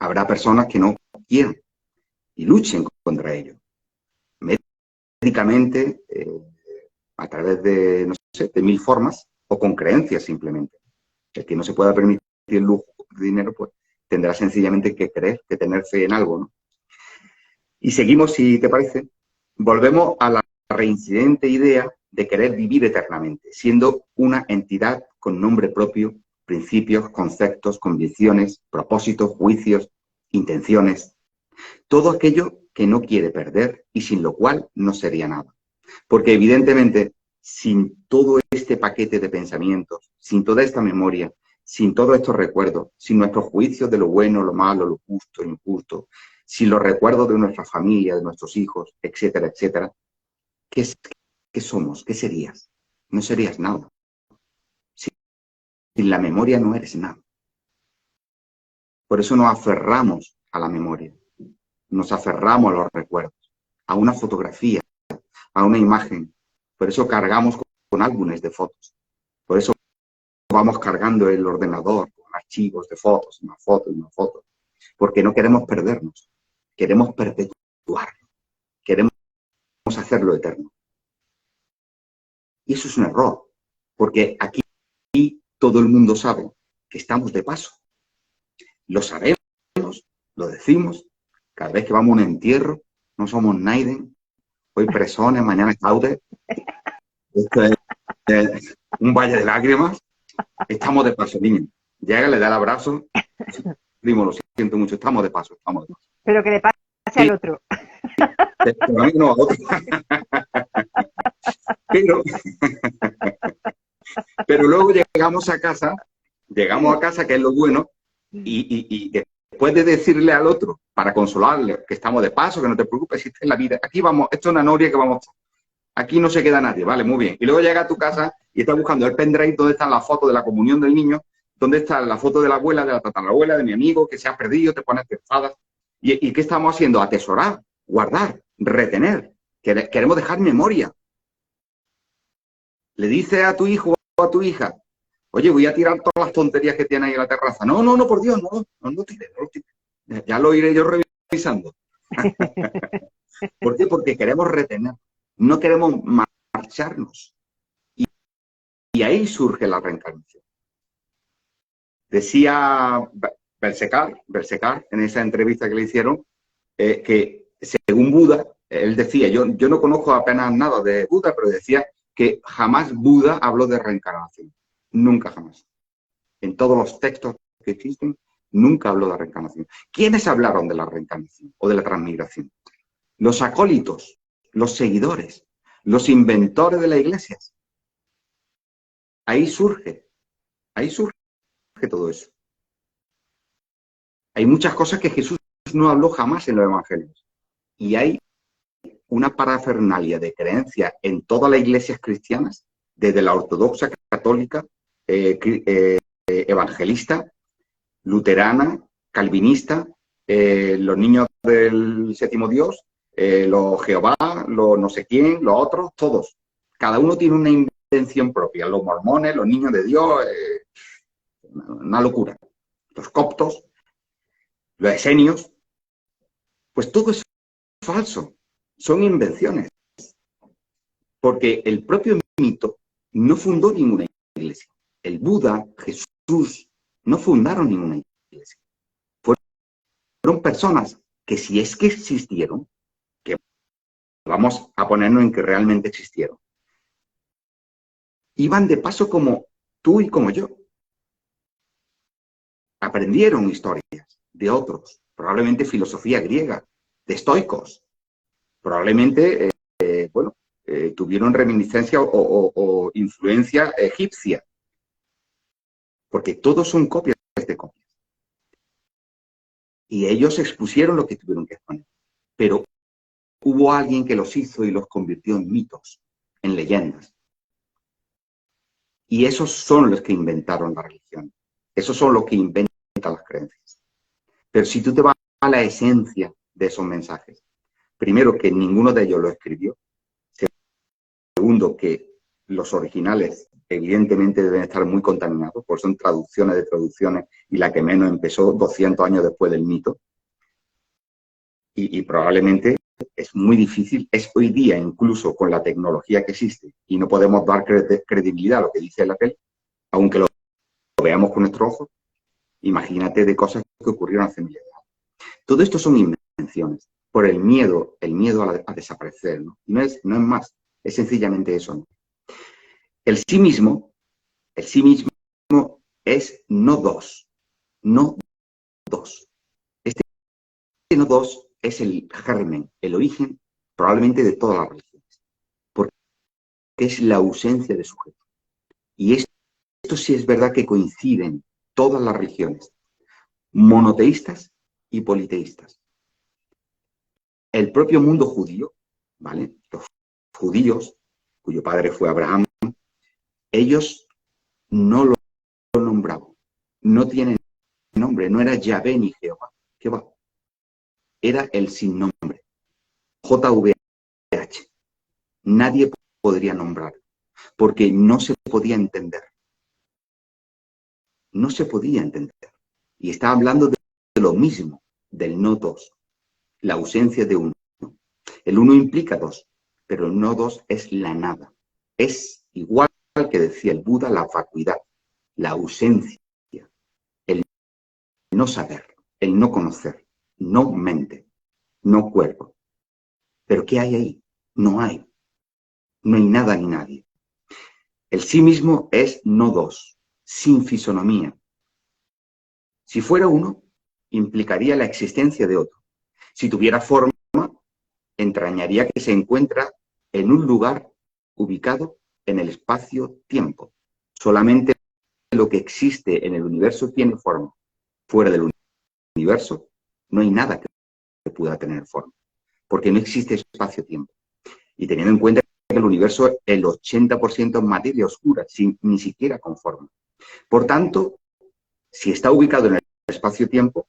Habrá personas que no quieran y luchen contra ello. Médicamente, a través de, no sé, de mil formas o con creencias simplemente. El que no se pueda permitir el lujo de dinero, pues tendrá sencillamente que creer, que tener fe en algo, ¿no? Y seguimos, si te parece, volvemos a la reincidente idea de querer vivir eternamente, siendo una entidad con nombre propio, principios, conceptos, convicciones, propósitos, juicios, intenciones, todo aquello que no quiere perder y sin lo cual no sería nada. Porque evidentemente, sin todo este paquete de pensamientos, sin toda esta memoria, sin todos estos recuerdos, sin nuestros juicios de lo bueno, lo malo, lo justo, lo injusto, sin los recuerdos de nuestra familia, de nuestros hijos, etcétera, etcétera, ¿qué somos? ¿Qué serías? No serías nada. Sin la memoria no eres nada. Por eso nos aferramos a la memoria, nos aferramos a los recuerdos, a una fotografía, a una imagen. Por eso cargamos con álbumes de fotos. Por eso vamos cargando el ordenador con archivos de fotos, una foto y una foto. Porque no queremos perdernos. Queremos perpetuarlo. Queremos hacerlo eterno. Y eso es un error. Porque aquí todo el mundo sabe que estamos de paso. Lo sabemos, lo decimos. Cada vez que vamos a un entierro, no somos Naiden. Hoy presones, mañana Caudes. Esto es un valle de lágrimas. Estamos de paso, niño. Llega, le da el abrazo. Primo, lo siento mucho, estamos de paso, estamos de paso. Pero que le pase Sí, al otro. pero a mí no, a otro. Pero luego llegamos a casa, que es lo bueno, y después de decirle al otro, para consolarle, que estamos de paso, que no te preocupes, si esta es la vida, aquí vamos, esto es una noria que vamos, aquí no se queda nadie, vale, muy bien. Y luego llega a tu casa y estás buscando el pendrive donde están las fotos de la comunión del niño, donde está la foto de la abuela, de la tatarabuela, de mi amigo, que se ha perdido, te pones pensadas. ¿Y qué estamos haciendo? Atesorar, guardar, retener. Queremos dejar memoria. Le dices a tu hijo o a tu hija, oye, voy a tirar todas las tonterías que tiene ahí en la terraza. No, no, no, por Dios, no tires, no lo tires. Ya lo iré yo revisando. ¿Por qué? Porque queremos retener. No queremos marcharnos. Y ahí surge la reencarnación. Decía Bersekar, en esa entrevista que le hicieron, que según Buda, él decía, yo no conozco apenas nada de Buda, pero decía que jamás Buda habló de reencarnación. Nunca jamás. En todos los textos que existen, nunca habló de reencarnación. ¿Quiénes hablaron de la reencarnación o de la transmigración? Los acólitos, los seguidores, los inventores de las iglesias. Ahí surge todo eso. Hay muchas cosas que Jesús no habló jamás en los evangelios. Y hay una parafernalia de creencias en todas las iglesias cristianas, desde la ortodoxa, católica, evangelista, luterana, calvinista, los niños del séptimo Dios, los Jehová, los no sé quién, los otros, todos. Cada uno tiene una invención propia. Los mormones, los niños de Dios, una locura. Los coptos, los esenios, pues todo es falso. Son invenciones. Porque el propio mito no fundó ninguna iglesia. El Buda, Jesús, no fundaron ninguna iglesia. Fueron personas que si es que existieron, que vamos a ponernos en que realmente existieron, iban de paso como tú y como yo. Aprendieron historias de otros, probablemente filosofía griega, de estoicos, probablemente, tuvieron reminiscencia o influencia egipcia, porque todos son copias de copias. Y ellos expusieron lo que tuvieron que exponer. Pero hubo alguien que los hizo y los convirtió en mitos, en leyendas. Y esos son los que inventaron la religión. Esos son los que inventan las creencias. Pero si tú te vas a la esencia de esos mensajes, primero, que ninguno de ellos lo escribió. Segundo, que los originales evidentemente deben estar muy contaminados, porque son traducciones de traducciones y la que menos empezó 200 años después del mito. Y probablemente es muy difícil, es hoy día incluso con la tecnología que existe y no podemos dar credibilidad a lo que dice el aquel, aunque lo veamos con nuestros ojos, imagínate de cosas que ocurrieron hace miles de años. Todo esto son invenciones por el miedo a desaparecer, ¿no? No es más, es sencillamente eso, ¿no? El sí mismo es no dos, no dos. Este no dos es el germen, el origen probablemente de todas las religiones, porque es la ausencia de sujeto. Y esto sí es verdad que coinciden todas las religiones, monoteístas y politeístas. El propio mundo judío, ¿vale? Los judíos, cuyo padre fue Abraham, ellos no lo nombraban, no tienen nombre, no era Yahvé ni Jehová, era el sin nombre, JVH. Nadie podría nombrar, porque no se podía entender. No se podía entender. Y está hablando de lo mismo, del no dos, la ausencia de uno. El uno implica dos, pero el no dos es la nada. Es igual que decía el Buda, la vacuidad, la ausencia, el no saber, el no conocer, no mente, no cuerpo. ¿Pero qué hay ahí? No hay. No hay nada ni nadie. El sí mismo es no dos, sin fisonomía. Si fuera uno, implicaría la existencia de otro. Si tuviera forma, entrañaría que se encuentra en un lugar ubicado en el espacio-tiempo. Solamente lo que existe en el universo tiene forma. Fuera del universo no hay nada que pueda tener forma, porque no existe espacio-tiempo. Y teniendo en cuenta que el universo, el 80% es materia oscura, ni siquiera con forma. Por tanto, si está ubicado en el espacio-tiempo,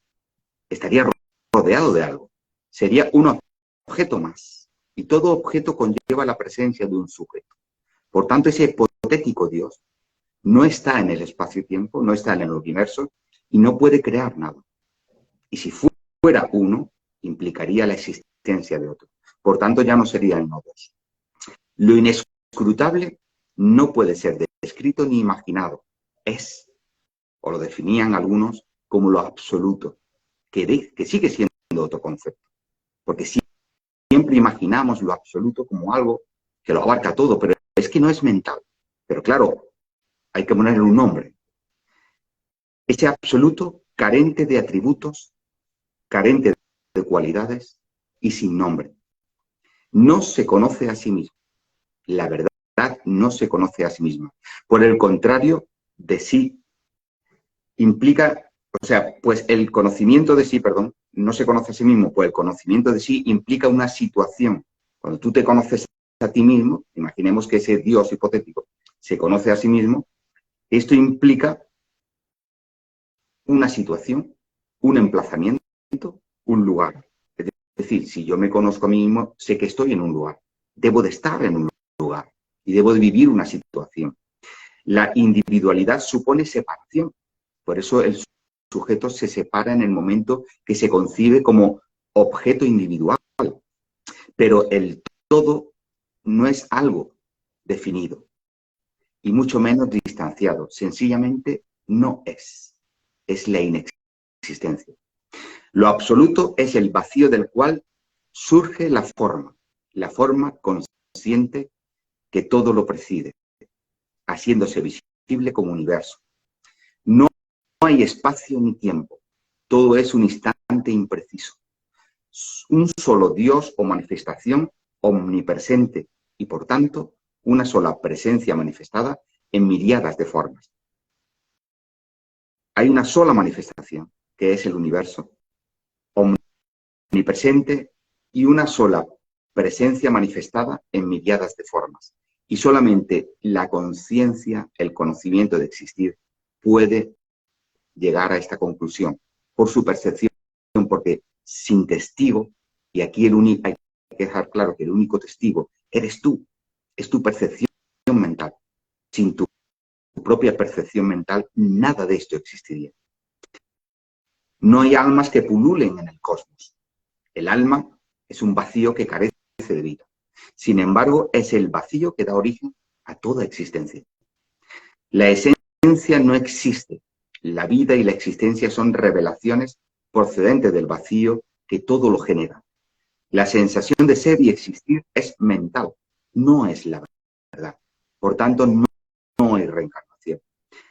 estaría rodeado de algo. Sería un objeto más. Y todo objeto conlleva la presencia de un sujeto. Por tanto, ese hipotético Dios no está en el espacio-tiempo, no está en el universo y no puede crear nada. Y si fuera uno, implicaría la existencia de otro. Por tanto, ya no sería el no dos. Lo inescrutable no puede ser descrito ni imaginado. Es, o lo definían algunos, como lo absoluto, que sigue siendo otro concepto. Porque siempre imaginamos lo absoluto como algo que lo abarca todo, pero es que no es mental. Pero claro, hay que ponerle un nombre. Ese absoluto carente de atributos, carente de cualidades y sin nombre. No se conoce a sí mismo. La verdad no se conoce a sí misma. Por el contrario, de sí implica, o sea, pues el conocimiento de sí, perdón, no se conoce a sí mismo, pues el conocimiento de sí implica una situación. Cuando tú te conoces a ti mismo, imaginemos que ese Dios hipotético se conoce a sí mismo, esto implica una situación, un emplazamiento, un lugar. Es decir, si yo me conozco a mí mismo, sé que estoy en un lugar, debo de estar en un lugar y debo de vivir una situación. La individualidad supone separación, por eso el sujeto se separa en el momento que se concibe como objeto individual, pero el todo no es algo definido y mucho menos distanciado, sencillamente no es, es la inexistencia. Lo absoluto es el vacío del cual surge la forma consciente que todo lo preside, haciéndose visible como universo. No hay espacio ni tiempo, todo es un instante impreciso. Un solo Dios o manifestación omnipresente y, por tanto, una sola presencia manifestada en miríadas de formas. Hay una sola manifestación, que es el universo, omnipresente y una sola presencia manifestada en miríadas de formas. Y solamente la conciencia, el conocimiento de existir, puede llegar a esta conclusión por su percepción, porque sin testigo, y aquí hay que dejar claro que el único testigo eres tú, es tu percepción mental. sin tu propia percepción mental, nada de esto existiría. No hay almas que pululen en el cosmos. El alma es un vacío que carece de vida. Sin embargo, es el vacío que da origen a toda existencia. La esencia no existe. La vida y la existencia son revelaciones procedentes del vacío que todo lo genera. La sensación de ser y existir es mental, no es la verdad. Por tanto, no hay reencarnación.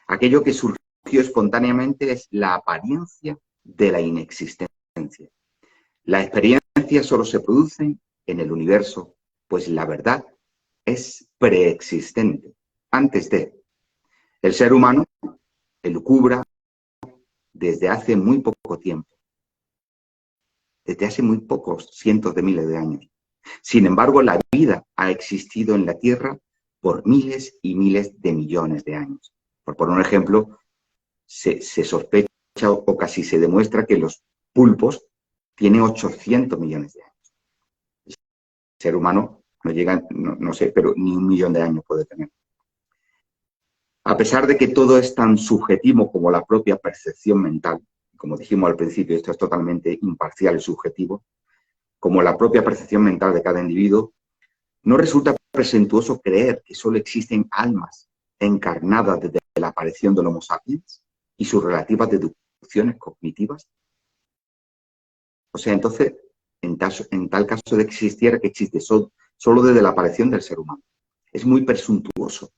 Aquello que surgió espontáneamente es la apariencia de la inexistencia. La experiencia solo se produce en el universo, pues la verdad es preexistente, antes de. El ser humano elucubra desde hace muy poco tiempo, desde hace muy pocos cientos de miles de años. Sin embargo, la vida ha existido en la Tierra por miles y miles de millones de años. Por poner un ejemplo, se sospecha o casi se demuestra que los pulpos tienen 800 millones de años. El ser humano no llega, no sé, pero ni 1 millón de años puede tener. A pesar de que todo es tan subjetivo como la propia percepción mental, como dijimos al principio, esto es totalmente imparcial y subjetivo, como la propia percepción mental de cada individuo, no resulta presuntuoso creer que solo existen almas encarnadas desde la aparición del Homo sapiens y sus relativas deducciones cognitivas. O sea, entonces, en tal caso de que existiera, que existe solo desde la aparición del ser humano. Es muy presuntuoso.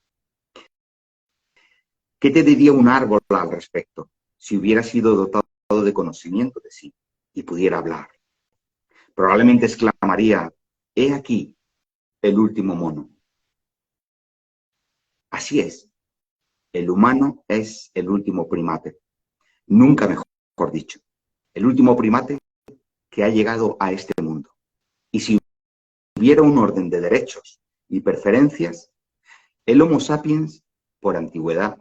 ¿Qué te diría un árbol al respecto si hubiera sido dotado de conocimiento de sí y pudiera hablar? Probablemente exclamaría, he aquí el último mono. Así es, el humano es el último primate, nunca mejor dicho, el último primate que ha llegado a este mundo. Y si hubiera un orden de derechos y preferencias, el Homo sapiens, por antigüedad,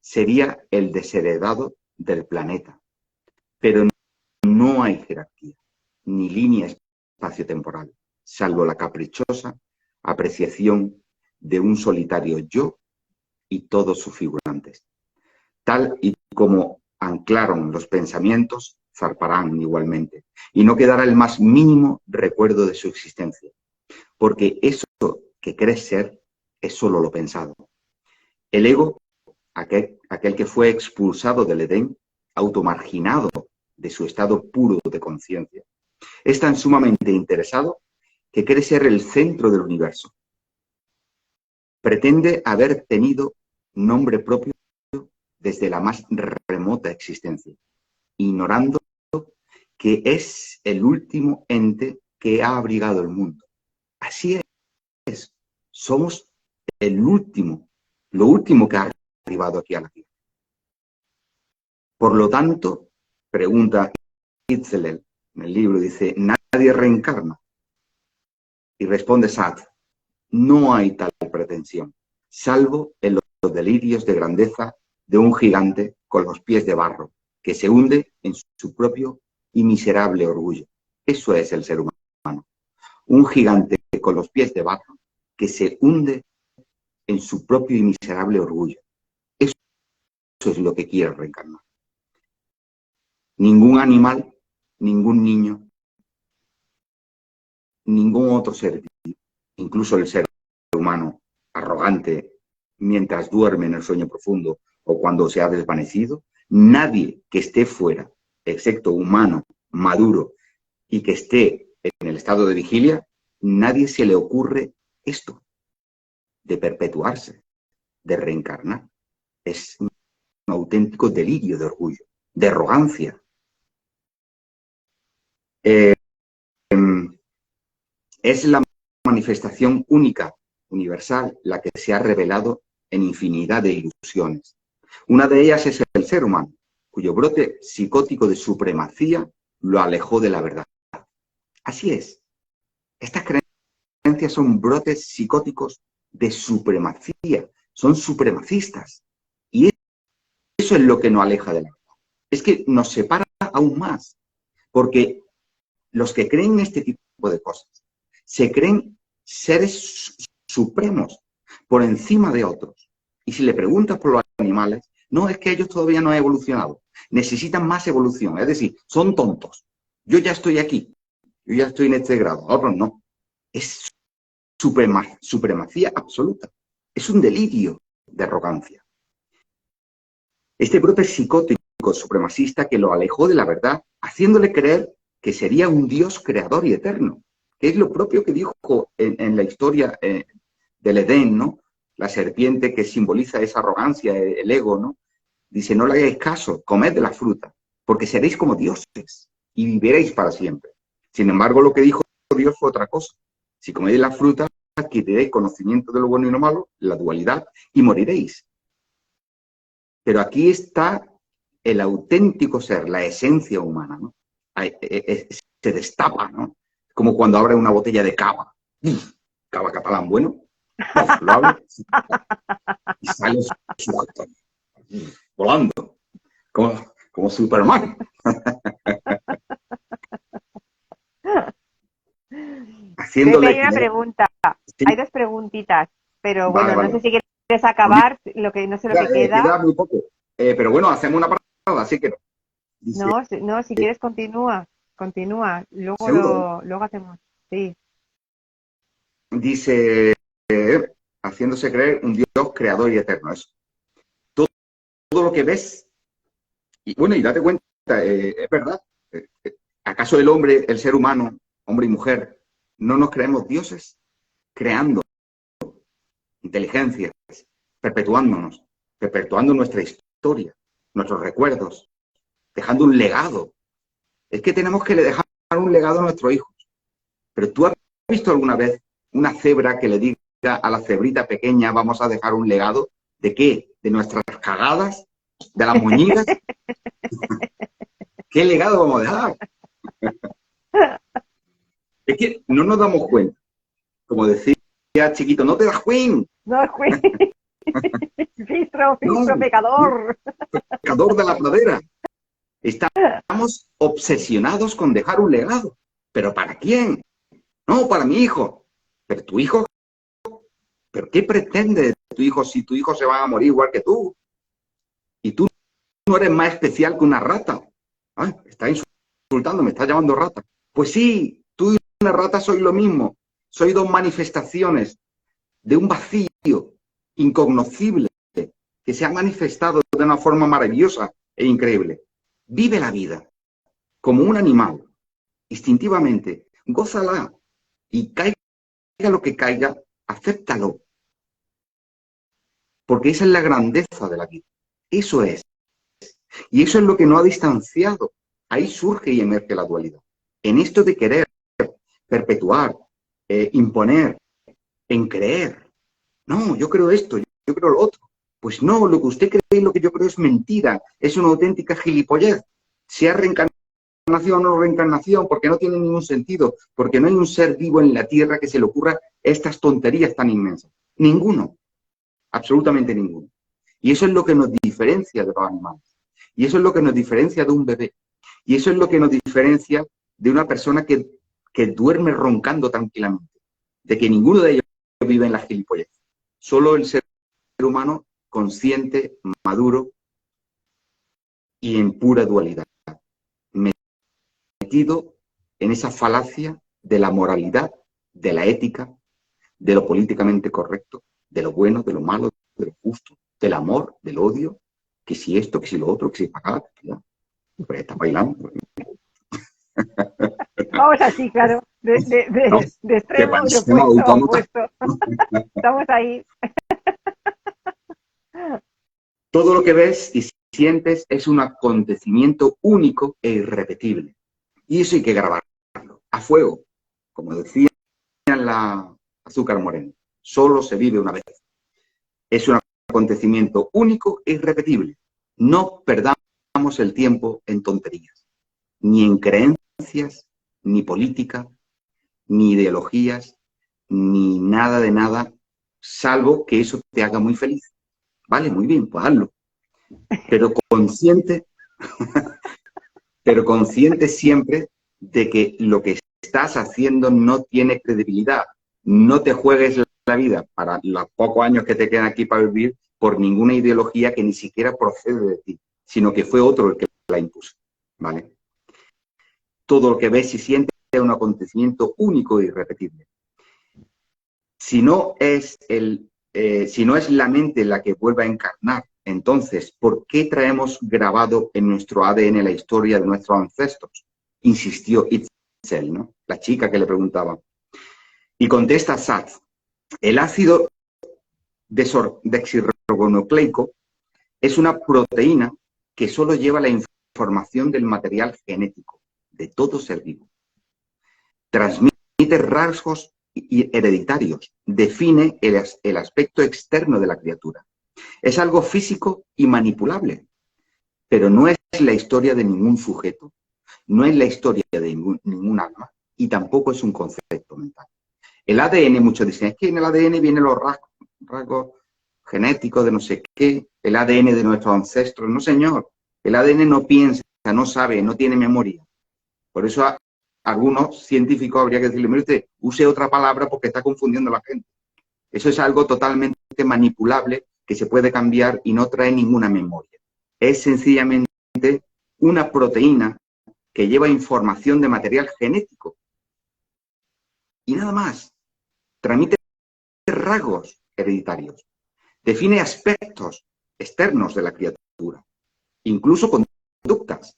sería el desheredado del planeta. Pero no hay jerarquía, ni línea espacio-temporal, salvo la caprichosa apreciación de un solitario yo y todos sus figurantes. Tal y como anclaron los pensamientos, zarparán igualmente, y no quedará el más mínimo recuerdo de su existencia, porque eso que crees ser es solo lo pensado. El ego, aquel que fue expulsado del Edén, automarginado de su estado puro de conciencia, es tan sumamente interesado que cree ser el centro del universo. Pretende haber tenido nombre propio desde la más remota existencia, ignorando que es el último ente que ha abrigado el mundo. Así es, somos el último, lo último que ha arribado aquí a la Tierra. Por lo tanto, pregunta Hitzler en el libro, dice, nadie reencarna. Y responde Sartre, no hay tal pretensión, salvo en los delirios de grandeza de un gigante con los pies de barro, que se hunde en su propio y miserable orgullo. Eso es el ser humano. Un gigante con los pies de barro que se hunde en su propio y miserable orgullo. Eso es lo que quiere reencarnar. Ningún animal, ningún niño, ningún otro ser vivo, incluso el ser humano arrogante mientras duerme en el sueño profundo o cuando se ha desvanecido, nadie que esté fuera, excepto humano, maduro y que esté en el estado de vigilia, nadie se le ocurre esto de perpetuarse, de reencarnar. Es un auténtico delirio de orgullo, de arrogancia. Es la manifestación única, universal, la que se ha revelado en infinidad de ilusiones. Una de ellas es el ser humano, cuyo brote psicótico de supremacía lo alejó de la verdad. Así es. Estas creencias son brotes psicóticos de supremacía, son supremacistas. Y eso es lo que nos aleja de la verdad. Es que nos separa aún más, porque los que creen en este tipo de cosas se creen seres supremos por encima de otros. Y si le preguntas por los animales, no, es que ellos todavía no han evolucionado. Necesitan más evolución. Es decir, son tontos. Yo ya estoy aquí. Yo ya estoy en este grado. Otros no. Es supremacía absoluta. Es un delirio de arrogancia. Este brote psicótico supremacista que lo alejó de la verdad, haciéndole creer que sería un Dios creador y eterno, que es lo propio que dijo en la historia del Edén, ¿no? La serpiente que simboliza esa arrogancia, el ego, ¿no? Dice, no le hagáis caso, comed de la fruta, porque seréis como dioses y viviréis para siempre. Sin embargo, lo que dijo Dios fue otra cosa. Si coméis la fruta, adquiriréis conocimiento de lo bueno y lo malo, la dualidad, y moriréis. Pero aquí está el auténtico ser, la esencia humana, ¿no? Se destapa, ¿no? Como cuando abre una botella de cava. Cava catalán, bueno, lo abre y sale sujeto, volando, como Superman. Pepe, Haciéndole hay una creer. pregunta. Sí, Hay dos preguntitas, pero vale, bueno, no vale. sé si quieres Pues mira, acabar, no sé lo que queda. queda muy poco. Pero bueno, hacemos una parada, así que dice, No, no, si quieres continúa, continúa. Luego seguro, luego hacemos. Sí. dice, haciéndose creer un Dios creador y eterno. Eso. Todo lo que ves, y bueno, y date cuenta, es verdad. ¿Acaso el hombre, el ser humano, hombre y mujer, no nos creemos dioses? Creando inteligencias, perpetuándonos, perpetuando nuestra historia, nuestros recuerdos, dejando un legado. Es que tenemos que dejar un legado a nuestros hijos. Pero ¿tú has visto alguna vez una cebra que le diga a la cebrita pequeña, vamos a dejar un legado? ¿De qué? ¿De nuestras cagadas? ¿De las moñigas? ¿Qué legado vamos a dejar? Es que no nos damos cuenta. Como decía chiquito, no te das cuenta. No, filtro, filtro No, no, pecador. pecador de la pradera. Estamos obsesionados con dejar un legado. ¿Pero para quién? No, para mi hijo. ¿Pero tu hijo? ¿Pero qué pretende de tu hijo si tu hijo se va a morir igual que tú? Y tú no eres más especial que una rata. Ay, me está insultando, me está llamando rata. Pues sí, tú y una rata sois lo mismo. Sois dos manifestaciones de un vacío incognoscible que se ha manifestado de una forma maravillosa e increíble. Vive la vida como un animal, instintivamente. Gózala y caiga lo que caiga, acéptalo. Porque esa es la grandeza de la vida. Eso es. Y eso es lo que nos ha distanciado. Ahí surge y emerge la dualidad. En esto de querer, perpetuar, imponer, en creer. No, yo creo esto, yo creo lo otro. Pues no, lo que usted cree y lo que yo creo es mentira. Es una auténtica gilipollez. Sea reencarnación o no reencarnación, porque no tiene ningún sentido, porque no hay un ser vivo en la Tierra que se le ocurra estas tonterías tan inmensas. Ninguno, absolutamente ninguno. Y eso es lo que nos diferencia de los animales. Y eso es lo que nos diferencia de un bebé. Y eso es lo que nos diferencia de una persona que duerme roncando tranquilamente. De que ninguno de ellos vive en la gilipollez. Solo el ser humano consciente, maduro y en pura dualidad. Metido en esa falacia de la moralidad, de la ética, de lo políticamente correcto, de lo bueno, de lo malo, de lo justo, del amor, del odio, que si esto, que si lo otro, que si para acá, que ya. Pues está bailando. Vamos así, claro, No, de que extremo de parecemos opuesto a autómatas. opuesto. Estamos ahí. Todo lo que ves y sientes es un acontecimiento único e irrepetible. Y eso hay que grabarlo a fuego, como decía la Azúcar Moreno. Solo se vive una vez. Es un acontecimiento único e irrepetible. No perdamos el tiempo en tonterías, ni en creencias, ni política, ni ideologías, ni nada de nada, salvo que eso te haga muy feliz. Vale, muy bien, pues hazlo. Pero consciente, pero consciente siempre de que lo que estás haciendo no tiene credibilidad. No te juegues la vida para los pocos años que te quedan aquí para vivir, por ninguna ideología que ni siquiera procede de ti, sino que fue otro el que la impuso, ¿vale? Todo lo que ves y sientes es un acontecimiento único e irrepetible. Si no es la mente la que vuelve a encarnar, entonces, ¿por qué traemos grabado en nuestro ADN la historia de nuestros ancestros? Insistió Itzel, ¿no? La chica que le preguntaba. Y contesta Sacks, el ácido desoxirribonucleico es una proteína que solo lleva la información del material genético de todo ser vivo. Transmite rasgos hereditarios, define el aspecto externo de la criatura. Es algo físico y manipulable, pero no es la historia de ningún sujeto, no es la historia de ningún alma y tampoco es un concepto mental. El ADN, muchos dicen, es que en el ADN vienen los rasgos genéticos de no sé qué, el ADN de nuestros ancestros. No, señor, el ADN no piensa, no sabe, no tiene memoria. Por eso a algunos científicos habría que decirle, mire usted, use otra palabra porque está confundiendo a la gente. Eso es algo totalmente manipulable que se puede cambiar y no trae ninguna memoria. Es sencillamente una proteína que lleva información de material genético. Y nada más. Transmite rasgos hereditarios. Define aspectos externos de la criatura. Incluso conductas.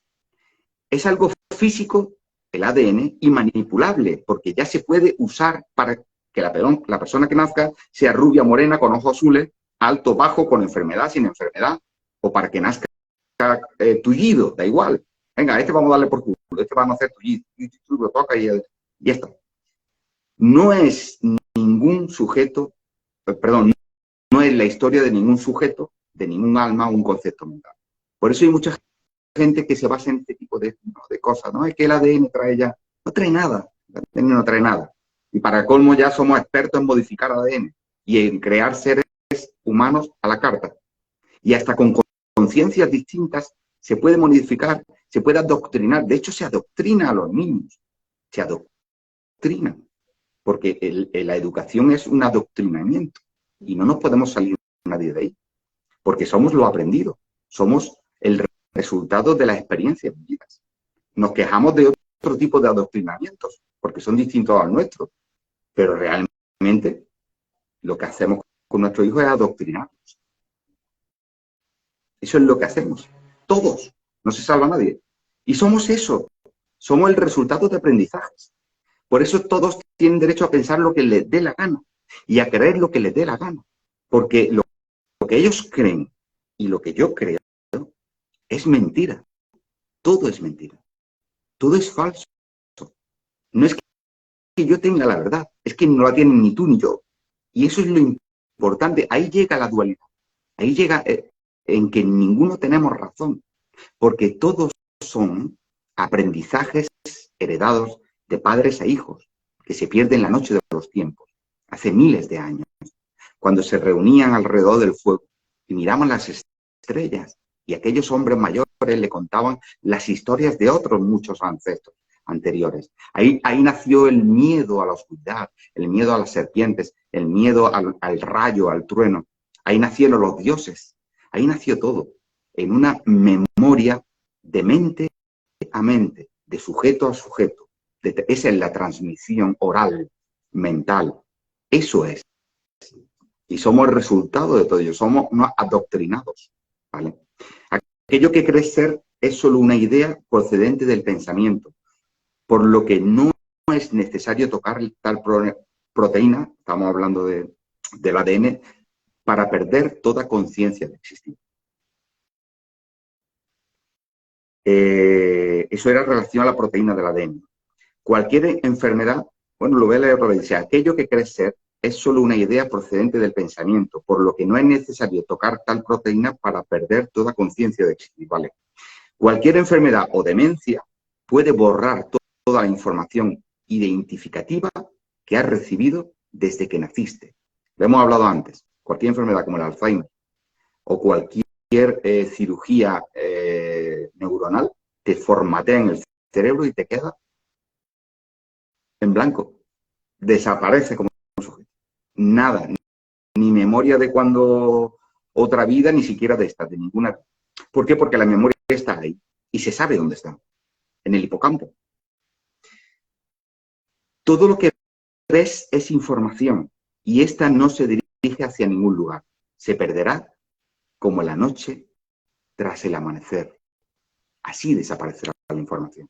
Es algo físico, el ADN, y manipulable, porque ya se puede usar para que la persona que nazca sea rubia, morena, con ojos azules, alto, bajo, con enfermedad, sin enfermedad, o para que nazca tullido, da igual. Venga, este vamos a darle por culo, este vamos a hacer tullido, y lo toca y ya está. No es ningún sujeto, perdón, no es la historia de ningún sujeto, de ningún alma o un concepto mental. Por eso hay mucha gente que se basa en este tipo de cosas, ¿no? Es que el ADN trae ya, no trae nada, el ADN no trae nada. Y para colmo ya somos expertos en modificar ADN y en crear seres humanos a la carta. Y hasta con conciencias distintas se puede modificar, se puede adoctrinar. De hecho, se adoctrina a los niños, se adoctrina, porque la educación es un adoctrinamiento y no nos podemos salir nadie de ahí, porque somos lo aprendido, somos el resultado de las experiencias vividas. Nos quejamos de otro tipo de adoctrinamientos, porque son distintos al nuestro, pero realmente lo que hacemos con nuestros hijos es adoctrinarlos. Eso es lo que hacemos, todos, no se salva nadie. Y somos eso, somos el resultado de aprendizajes. Por eso todos tienen derecho a pensar lo que les dé la gana y a creer lo que les dé la gana, porque lo que ellos creen y lo que yo creo es mentira. Todo es mentira. Todo es falso. No es que yo tenga la verdad, es que no la tienen ni tú ni yo. Y eso es lo importante. Ahí llega la dualidad. Ahí llega en que ninguno tenemos razón. Porque todos son aprendizajes heredados de padres a hijos, que se pierden la noche de los tiempos, hace miles de años, cuando se reunían alrededor del fuego y miraban las estrellas. Y aquellos hombres mayores le contaban las historias de otros muchos ancestros anteriores. Ahí nació el miedo a la oscuridad, el miedo a las serpientes, el miedo al rayo, al trueno. Ahí nacieron los dioses. Ahí nació todo, en una memoria de mente a mente, de sujeto a sujeto. Esa es la transmisión oral, mental. Eso es. Y somos el resultado de todo ello. Somos unos adoctrinados, ¿vale? Aquello que crees ser es solo una idea procedente del pensamiento, por lo que no es necesario tocar tal proteína, estamos hablando del ADN, para perder toda conciencia de existir. Eso era en relación a la proteína del ADN. Cualquier enfermedad, bueno, lo voy a leer otra vez, dice, aquello que crees ser es solo una idea procedente del pensamiento, por lo que no es necesario tocar tal proteína para perder toda conciencia de existir, ¿vale? Cualquier enfermedad o demencia puede borrar toda la información identificativa que has recibido desde que naciste. Lo hemos hablado antes. Cualquier enfermedad como el Alzheimer o cualquier cirugía neuronal te formatea en el cerebro y te queda en blanco. Desaparece como un sujeto. Nada, ni memoria de cuando otra vida, ni siquiera de esta, de ninguna. ¿Por qué? Porque la memoria está ahí y se sabe dónde está, en el hipocampo. Todo lo que ves es información y esta no se dirige hacia ningún lugar. Se perderá como la noche tras el amanecer. Así desaparecerá la información.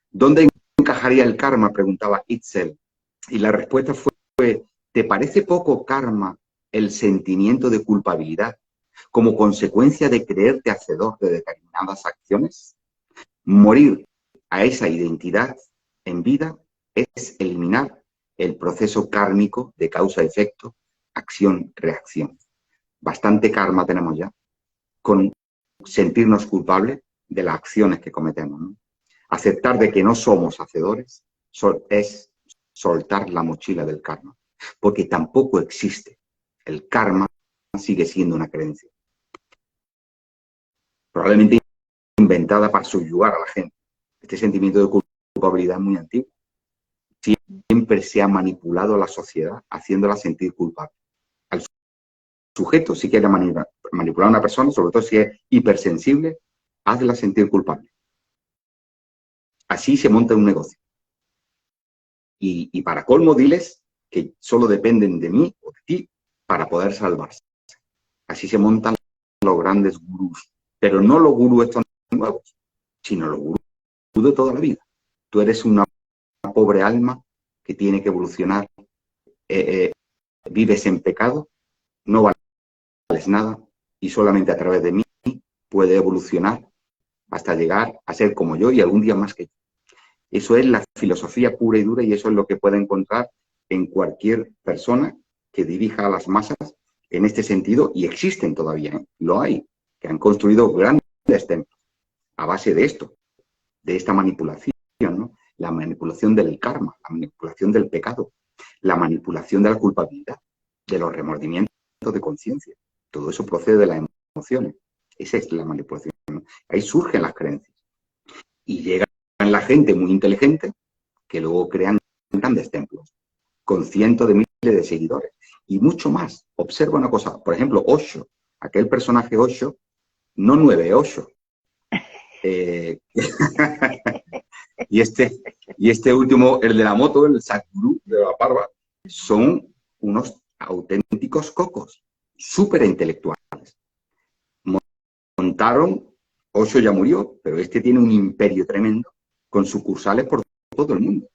¿Dónde encajaría el karma?, preguntaba Itzel. Y la respuesta fue, ¿te parece poco karma el sentimiento de culpabilidad como consecuencia de creerte hacedor de determinadas acciones? Morir a esa identidad en vida es eliminar el proceso kármico de causa-efecto, acción-reacción. Bastante karma tenemos ya con sentirnos culpables de las acciones que cometemos, ¿no? Aceptar de que no somos hacedores es soltar la mochila del karma, porque tampoco existe. El karma sigue siendo una creencia, probablemente inventada para subyugar a la gente. Este sentimiento de culpabilidad es muy antiguo. Siempre se ha manipulado a la sociedad haciéndola sentir culpable. Al sujeto, si quiere manipular a una persona, sobre todo si es hipersensible, hazla sentir culpable. Así se monta un negocio. Y para colmo, diles que solo dependen de mí o de ti para poder salvarse. Así se montan los grandes gurús. Pero no los gurús estos nuevos, sino los gurús de toda la vida. Tú eres una pobre alma que tiene que evolucionar. Vives en pecado, no vales nada y solamente a través de mí puede evolucionar hasta llegar a ser como yo y algún día más que yo. Eso es la filosofía pura y dura y eso es lo que puede encontrar en cualquier persona que dirija a las masas en este sentido, y existen todavía, ¿eh? Lo hay, que han construido grandes templos a base de esto, de esta manipulación, ¿no? La manipulación del karma, la manipulación del pecado, la manipulación de la culpabilidad, de los remordimientos de conciencia. Todo eso procede de las emociones. Esa es la manipulación, ¿no? Ahí surgen las creencias. Y llega la gente muy inteligente que luego crean grandes templos con cientos de miles de seguidores y mucho más. Observa una cosa, por ejemplo, Osho, aquel personaje Osho, no 9-8. y este último, el de la moto, el Sadhguru de la Parva, son unos auténticos cocos, súper intelectuales. Montaron, Osho ya murió, pero este tiene un imperio tremendo con sucursales por todo el mundo.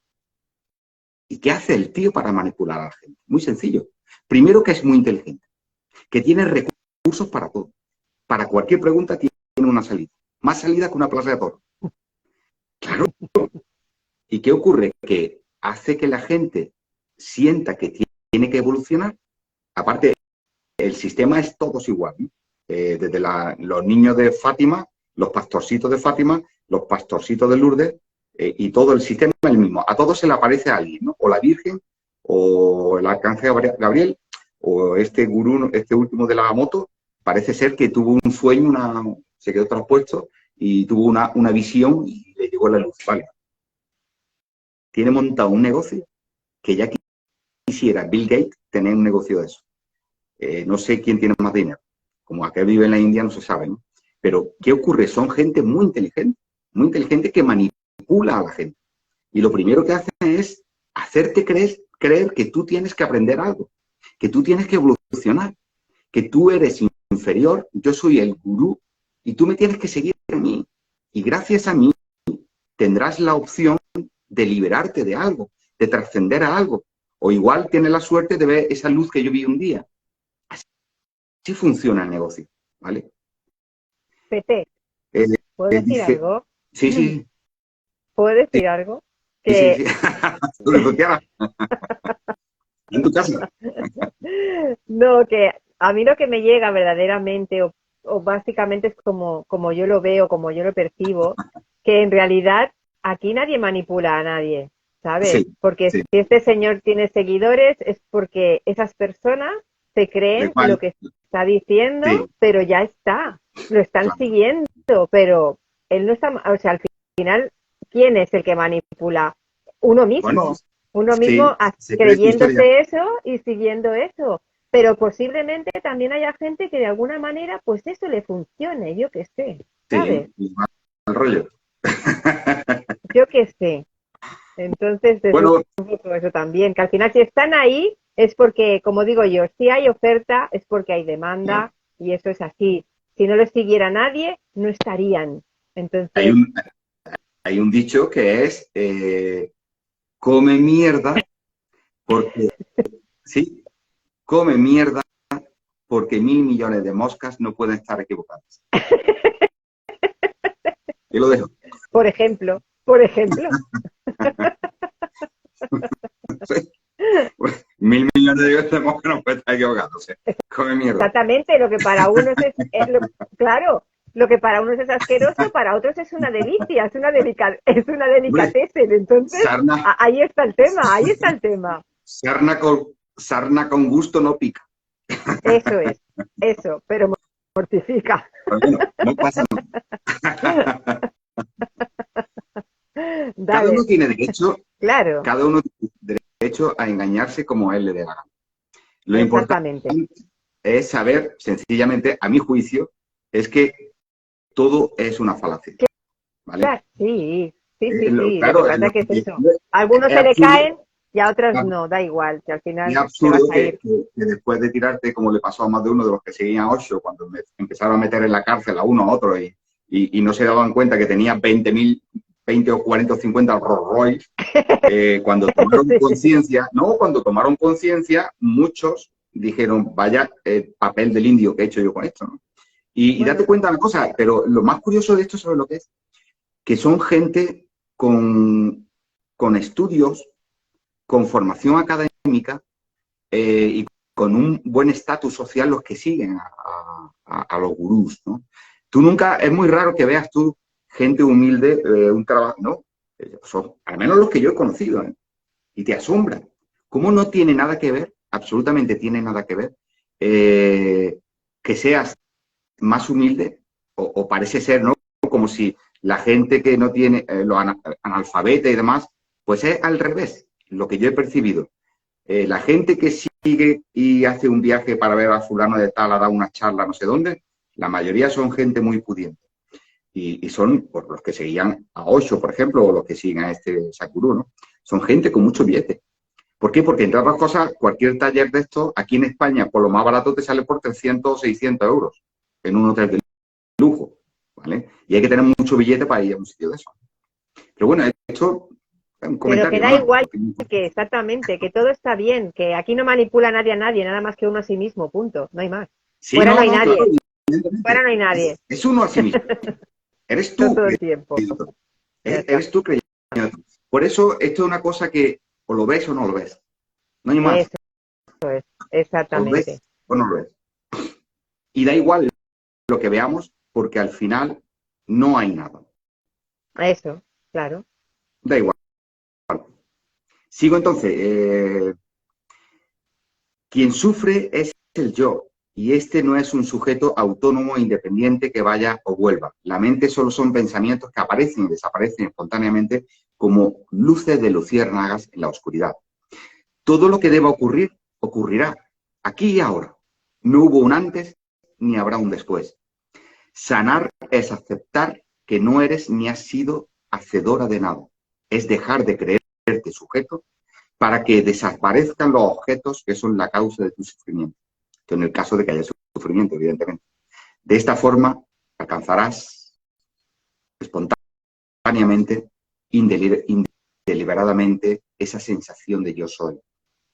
¿Y qué hace el tío para manipular a la gente? Muy sencillo. Primero, que es muy inteligente, que tiene recursos para todo. Para cualquier pregunta tiene una salida. Más salida que una plaza de toros. Claro. ¿Y qué ocurre? Que hace que la gente sienta que tiene que evolucionar. Aparte, el sistema es todos igual, ¿no? Desde los niños de Fátima, los pastorcitos de Fátima, los pastorcitos de Lourdes, y todo el sistema es el mismo. A todos se le aparece a alguien, ¿no? O la Virgen, o el Arcángel Gabriel, o este gurú, este último de la moto, parece ser que tuvo un sueño, se quedó traspuesto y tuvo una visión y le llegó la luz. Vale. Tiene montado un negocio que ya quisiera Bill Gates tener un negocio de eso. No sé quién tiene más dinero. Como aquel vive en la India no se sabe, ¿no? Pero, ¿qué ocurre? Son gente muy inteligente que manipula a la gente. Y lo primero que hacen es hacerte creer que tú tienes que aprender algo, que tú tienes que evolucionar, que tú eres inferior, yo soy el gurú, y tú me tienes que seguir a mí. Y gracias a mí tendrás la opción de liberarte de algo, de trascender a algo. O igual tienes la suerte de ver esa luz que yo vi un día. Así funciona el negocio, ¿vale? Pepe, ¿puedo decir Dice, algo? sí. ¿Puedo decir algo? Sí. Lo que quieras. En tu casa. No, que a mí lo que me llega verdaderamente o básicamente es como yo lo veo, como yo lo percibo, que en realidad aquí nadie manipula a nadie, ¿sabes? Sí, Porque sí. si este señor tiene seguidores es porque esas personas se creen Igual, lo que está diciendo, sí, pero ya está, lo están claro. siguiendo, pero él no está, o sea, al final, ¿quién es el que manipula? Uno Bueno, mismo. Uno sí, mismo se cree su historia. creyéndose eso y siguiendo eso. pero posiblemente también haya gente que de alguna manera, pues eso le funcione, yo qué sé, ¿sabes? Sí, y va al rollo. Yo qué sé. Entonces, es Bueno, un poco eso también, que al final si están ahí es porque, como digo yo, si hay oferta es porque hay demanda y eso es así. Si no les siguiera nadie, no estarían. hay Entonces, un, hay un dicho que es come mierda porque, sí, come mierda porque 1.000 millones de moscas no pueden estar equivocadas. Yo lo dejo. por ejemplo, Sí. 1.000 millones de moscas no pueden estar equivocadas. O sea, come mierda. exactamente lo que para unos claro, lo que para unos es asqueroso, para otros es una delicia, es una Hombre, delicatessen. Entonces, sarna, ahí está el tema, ahí está el tema. sarna con gusto no pica. Eso es, eso, pero mortifica. Pero bueno, no pasa nada. Cada uno Dale, tiene derecho, claro, cada uno tiene derecho a engañarse como él le dé la gana. Lo importante exactamente. es saber, sencillamente, a mi juicio, es que todo es una falacia, ¿vale? Claro, sí, sí, sí, sí. Lo que Claro, pasa es que es y eso. A algunos es se le absurdo, caen y a otros no, da igual, que al es final te vas absurdo a ir. que después de tirarte, como le pasó a más de uno de los que seguían a Osho, cuando empezaron a meter en la cárcel a uno a otro y no se daban cuenta que tenía 20 o 40 o 50 Rolls Royce, cuando tomaron Sí. conciencia, no, cuando tomaron conciencia, muchos dijeron, vaya papel del indio que he hecho yo con esto, ¿no? Y date Bueno, cuenta de una cosa, pero lo más curioso de esto, ¿sabes lo que es? Que son gente con estudios, con formación académica y con un buen estatus social los que siguen a los gurús, ¿no? Tú nunca, es muy raro que veas tú gente humilde, un trabajo, ¿no? Son, al menos los que yo he conocido, ¿eh? Y te asombra. ¿Cómo no tiene nada que ver? Absolutamente tiene nada que ver que seas más humilde o parece ser, ¿no? Como si la gente que no tiene, los analfabetas y demás, pues es al revés, lo que yo he percibido. La gente que sigue y hace un viaje para ver a fulano de tal, a dar una charla no sé dónde, la mayoría son gente muy pudiente. Y son por los que seguían a Osho, por ejemplo, o los que siguen a este Sadhguru, ¿no? Son gente con mucho billete. ¿Por qué? Porque, entre otras cosas, cualquier taller de estos, aquí en España, por lo más barato, te sale por 300 o 600 euros en un hotel de lujo, ¿vale? Y hay que tener mucho billete para ir a un sitio de eso. Pero bueno, esto es un pero que comentario da más. igual que exactamente, que todo está bien, que aquí no manipula nadie a nadie, nada más que uno a sí mismo, punto, no hay más. Sí, Fuera no no, hay no, claro, nadie, fuera evidentemente. no hay nadie, Es uno a sí mismo. Eres tú todo el tiempo. creyendo. Ya está. Eres tú creyendo. Por eso, esto es una cosa que o lo ves o no lo ves. No hay más. Eso es, O lo exactamente. ves o no lo ves. Y da igual lo que veamos, porque al final no hay nada. Eso, claro. Da igual. Sigo entonces. Quien sufre es el yo, y este no es un sujeto autónomo e independiente que vaya o vuelva. La mente solo son pensamientos que aparecen y desaparecen espontáneamente como luces de luciérnagas en la oscuridad. Todo lo que deba ocurrir, ocurrirá, aquí y ahora. No hubo un antes ni habrá un después. Sanar es aceptar que no eres ni has sido hacedora de nada. Es dejar de creerte sujeto para que desaparezcan los objetos que son la causa de tu sufrimiento. Que en el caso de que haya sufrimiento, evidentemente. De esta forma alcanzarás espontáneamente, deliberadamente, esa sensación de yo soy,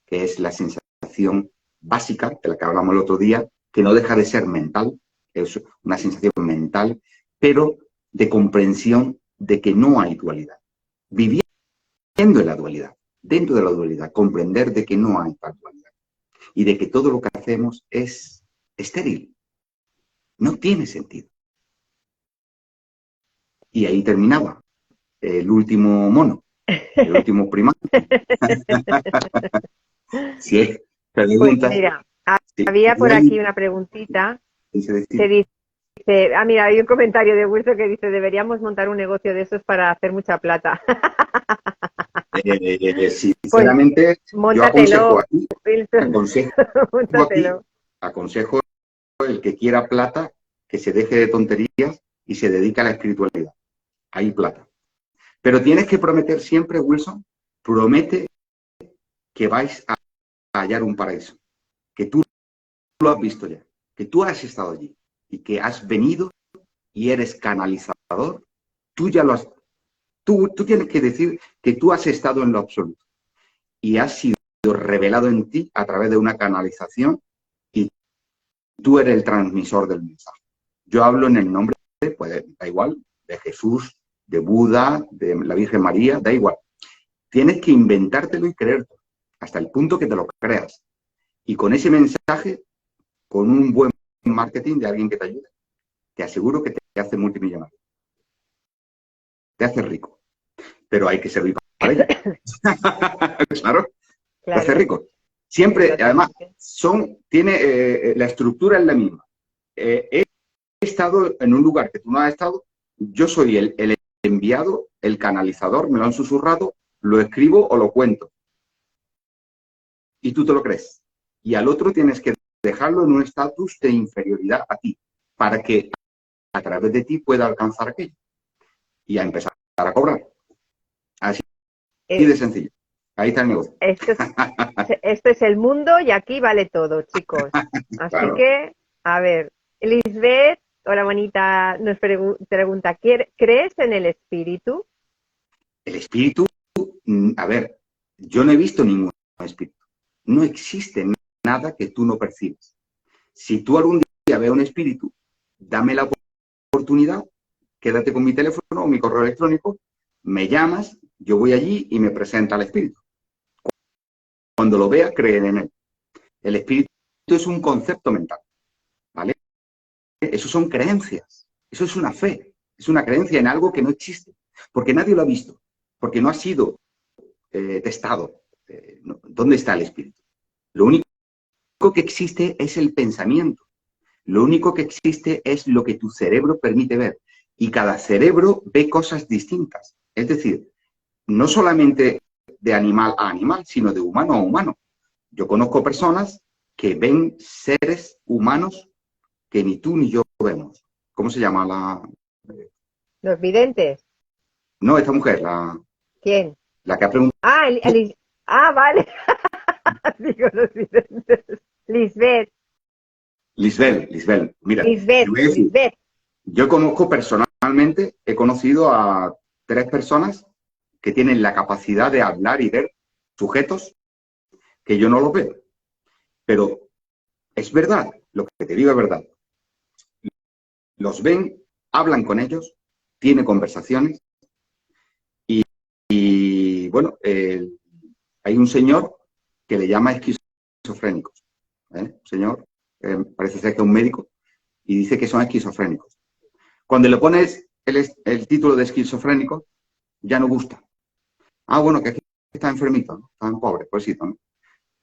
que es la sensación básica de la que hablamos el otro día, que no deja de ser mental, es una sensación mental, pero de comprensión de que no hay dualidad. Viviendo en la dualidad, dentro de la dualidad, comprender de que no hay tal dualidad y de que todo lo que hacemos es estéril, no tiene sentido. Y ahí terminaba el último mono, el último primate. Si es Pues pregunta, mira, si había por alguien aquí una preguntita dice que decir, dice, mira, hay un comentario de Wilson que dice, deberíamos montar un negocio de esos para hacer mucha plata. Pues Sinceramente, yo aconsejo móntatelo, aquí, Wilson, aconsejo aquí, móntatelo. aconsejo el que quiera plata, que se deje de tonterías y se dedique a la espiritualidad. Hay plata. Pero tienes que prometer siempre, Wilson, promete que vais a hallar un paraíso, que tú lo has visto ya, que tú has estado allí y que has venido y eres canalizador, tú ya lo has, tú tienes que decir que tú has estado en lo absoluto y has sido revelado en ti a través de una canalización y tú eres el transmisor del mensaje. Yo hablo en el nombre, pues da igual, de Jesús, de Buda, de la Virgen María, da igual. Tienes que inventártelo y creértelo, hasta el punto que te lo creas. Y con ese mensaje, con un buen marketing de alguien que te ayude, te aseguro que te hace multimillonario, te hace rico, pero hay que servir para ello. Claro, te hace Claro, rico. Siempre, además, exactamente. la estructura es la misma. He estado en un lugar que tú no has estado, yo soy el enviado, el canalizador, me lo han susurrado, lo escribo o lo cuento. Y tú te lo crees. Y al otro tienes que dejarlo en un estatus de inferioridad a ti, para que a través de ti pueda alcanzar aquello y a empezar a cobrar. Así Eh, de sencillo. Ahí está el negocio. esto es, esto es el mundo y aquí vale todo, chicos. Así Claro. que, a ver, Lisbeth, hola bonita, nos pregunta, ¿crees en el espíritu? El espíritu, a ver, yo no he visto ningún espíritu. No existe nada que tú no percibas. Si tú algún día ves un espíritu, dame la oportunidad, quédate con mi teléfono o mi correo electrónico, me llamas, yo voy allí y me presenta al espíritu. Cuando lo veas, creen en él. El espíritu es un concepto mental, ¿vale? Eso son creencias, eso es una fe, es una creencia en algo que no existe, porque nadie lo ha visto, porque no ha sido testado. No. ¿Dónde está el espíritu? Lo único que existe es el pensamiento. Lo único que existe es lo que tu cerebro permite ver. Y cada cerebro ve cosas distintas. Es decir, no solamente de animal a animal, sino de humano a humano. Yo conozco personas que ven seres humanos que ni tú ni yo vemos. ¿Cómo se llama la...? ¿Los videntes? No, esta mujer, ¿Quién? la que ha preguntado. Ah, vale. Digo los videntes. Lisbeth, Lisbel, mira, te Lisbeth, voy a decir, Lisbeth. yo conozco personalmente, he conocido a 3 personas que tienen la capacidad de hablar y ver sujetos que yo no los veo. Pero es verdad, lo que te digo es verdad. Los ven, hablan con ellos, tienen conversaciones y bueno, hay un señor que le llama esquizofrénicos. Un señor, parece ser que es un médico, y dice que son esquizofrénicos. Cuando le pones el título de esquizofrénico, ya no gusta. Ah, bueno, que está enfermito, ¿no? Están pobres, pobrecito, ¿no?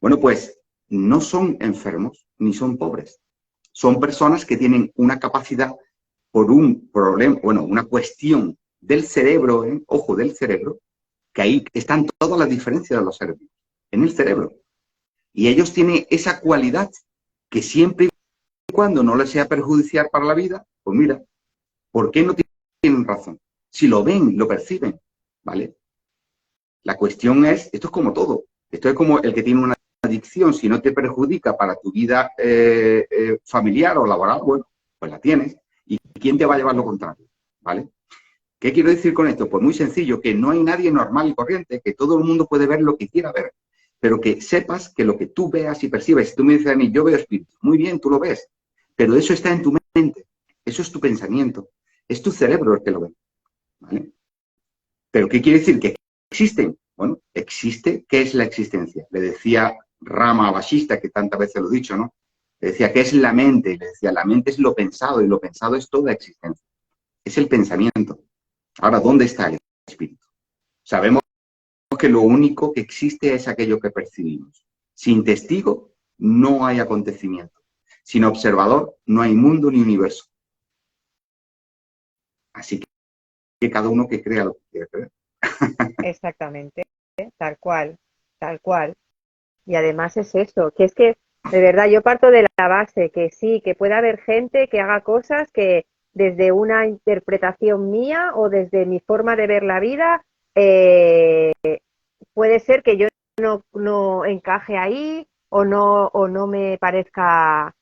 Bueno, pues no son enfermos ni son pobres. Son personas que tienen una capacidad por un problema, bueno, una cuestión del cerebro, ojo, del cerebro, que ahí están todas las diferencias de los seres vivos, en el cerebro. Y ellos tienen esa cualidad que siempre y cuando no les sea perjudicial para la vida, pues mira, ¿por qué no tienen razón? Si lo ven, lo perciben, ¿vale? La cuestión es, esto es como todo, esto es como el que tiene una adicción, si no te perjudica para tu vida familiar o laboral, bueno, pues la tienes. ¿Y quién te va a llevar lo contrario? ¿Vale? ¿Qué quiero decir con esto? Pues muy sencillo, que no hay nadie normal y corriente, que todo el mundo puede ver lo que quiera ver, pero que sepas que lo que tú veas y percibes, si tú me dices a mí, yo veo espíritu, muy bien, tú lo ves, pero eso está en tu mente, eso es tu pensamiento, es tu cerebro el que lo ve, ¿vale? ¿Pero qué quiere decir? ¿Que existen? Bueno, existe, ¿qué es la existencia? Le decía Rama Bashista, que tantas veces lo he dicho, ¿no? Le decía, ¿qué es la mente? Y le decía, la mente es lo pensado, y lo pensado es toda existencia. Es el pensamiento. Ahora, ¿dónde está el espíritu? Sabemos que lo único que existe es aquello que percibimos. Sin testigo, no hay acontecimiento. Sin observador, no hay mundo ni universo. Así que cada uno que crea lo que quiere creer. Exactamente. Tal cual, tal cual. Y además es eso, que es que, de verdad, yo parto de la base que sí, que puede haber gente que haga cosas que desde una interpretación mía o desde mi forma de ver la vida, eh, puede ser que yo no encaje ahí o no me parezca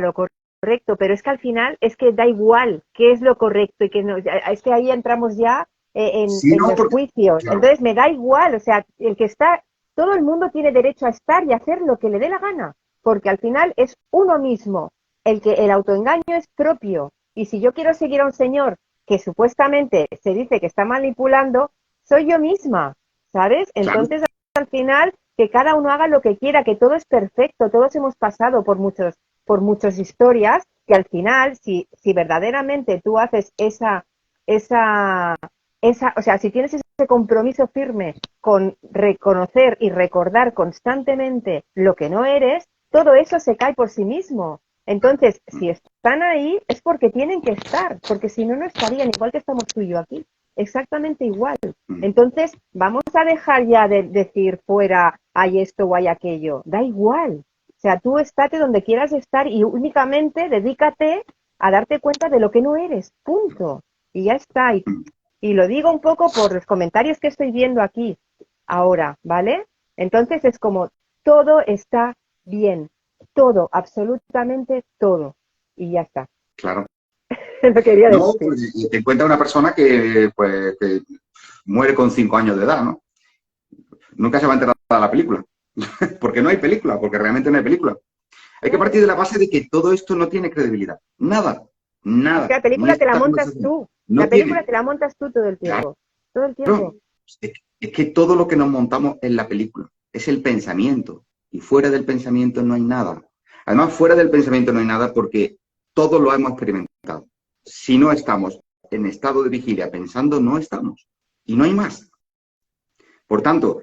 lo correcto, pero es que al final es que da igual qué es lo correcto y qué no, es que ahí entramos ya Sí, en no, los porque, juicios. claro, Entonces me da igual, o sea, el que está, todo el mundo tiene derecho a estar y hacer lo que le dé la gana, porque al final es uno mismo, el que el autoengaño es propio. Y si yo quiero seguir a un señor que supuestamente se dice que está manipulando, soy yo misma, ¿sabes? claro, Entonces, al final, que cada uno haga lo que quiera, que todo es perfecto, todos hemos pasado por muchas historias, que al final, si verdaderamente tú haces esa, o sea, si tienes ese compromiso firme con reconocer y recordar constantemente lo que no eres, todo eso se cae por sí mismo. Entonces, si están ahí, es porque tienen que estar, porque si no, no estarían, igual que estamos tú y yo aquí, exactamente igual. Entonces, vamos a dejar ya de decir fuera hay esto o hay aquello. Da igual. O sea, tú estate donde quieras estar y únicamente dedícate a darte cuenta de lo que no eres. Punto. Y ya está. Y lo digo un poco por los comentarios que estoy viendo aquí ahora, ¿vale? Entonces es como todo está bien. Todo, absolutamente todo. Y ya está. claro. Lo quería No, decir. pues, y te encuentras una persona que, pues, que muere con 5 años de edad, ¿no? Nunca se va a enterar de la película. Porque no hay película, porque realmente no hay película. Hay que partir de la base de que todo esto no tiene credibilidad. Nada, Es que nada. la Ni película te la esta montas conversación. tú. La No película tiene. te la montas tú todo el Claro. tiempo. Todo el tiempo. Es que todo lo que nos montamos en la película es el pensamiento. Y fuera del pensamiento no hay nada. Además, fuera del pensamiento no hay nada porque todo lo hemos experimentado. Si no estamos en estado de vigilia pensando, no estamos. Y no hay más. Por tanto,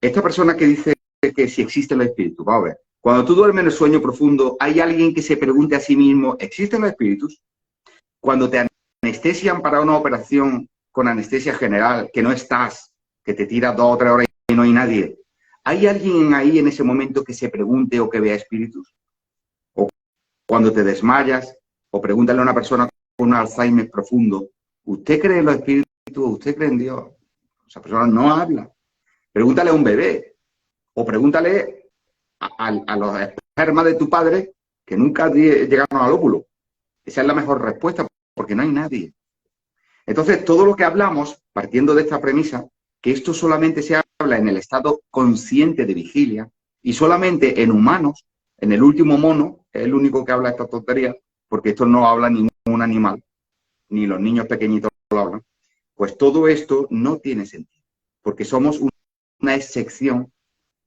esta persona que dice que si existen los espíritus, vamos a ver, cuando tú duermes en el sueño profundo, ¿hay alguien que se pregunte a sí mismo, ¿existen los espíritus? Cuando te anestesian para una operación con anestesia general, que no estás, que te tira 2 o 3 horas y no hay nadie, ¿hay alguien ahí en ese momento que se pregunte o que vea espíritus? O cuando te desmayas, o pregúntale a una persona con un Alzheimer profundo, ¿usted cree en los espíritus o usted cree en Dios? Esa persona no habla. Pregúntale a un bebé, o pregúntale a los espermas de tu padre que nunca llegaron al óvulo. Esa es la mejor respuesta, porque no hay nadie. Entonces, todo lo que hablamos, partiendo de esta premisa, que esto solamente se habla en el estado consciente de vigilia y solamente en humanos, en el último mono, es el único que habla esta tontería, porque esto no habla ningún animal, ni los niños pequeñitos lo hablan, pues todo esto no tiene sentido, porque somos una excepción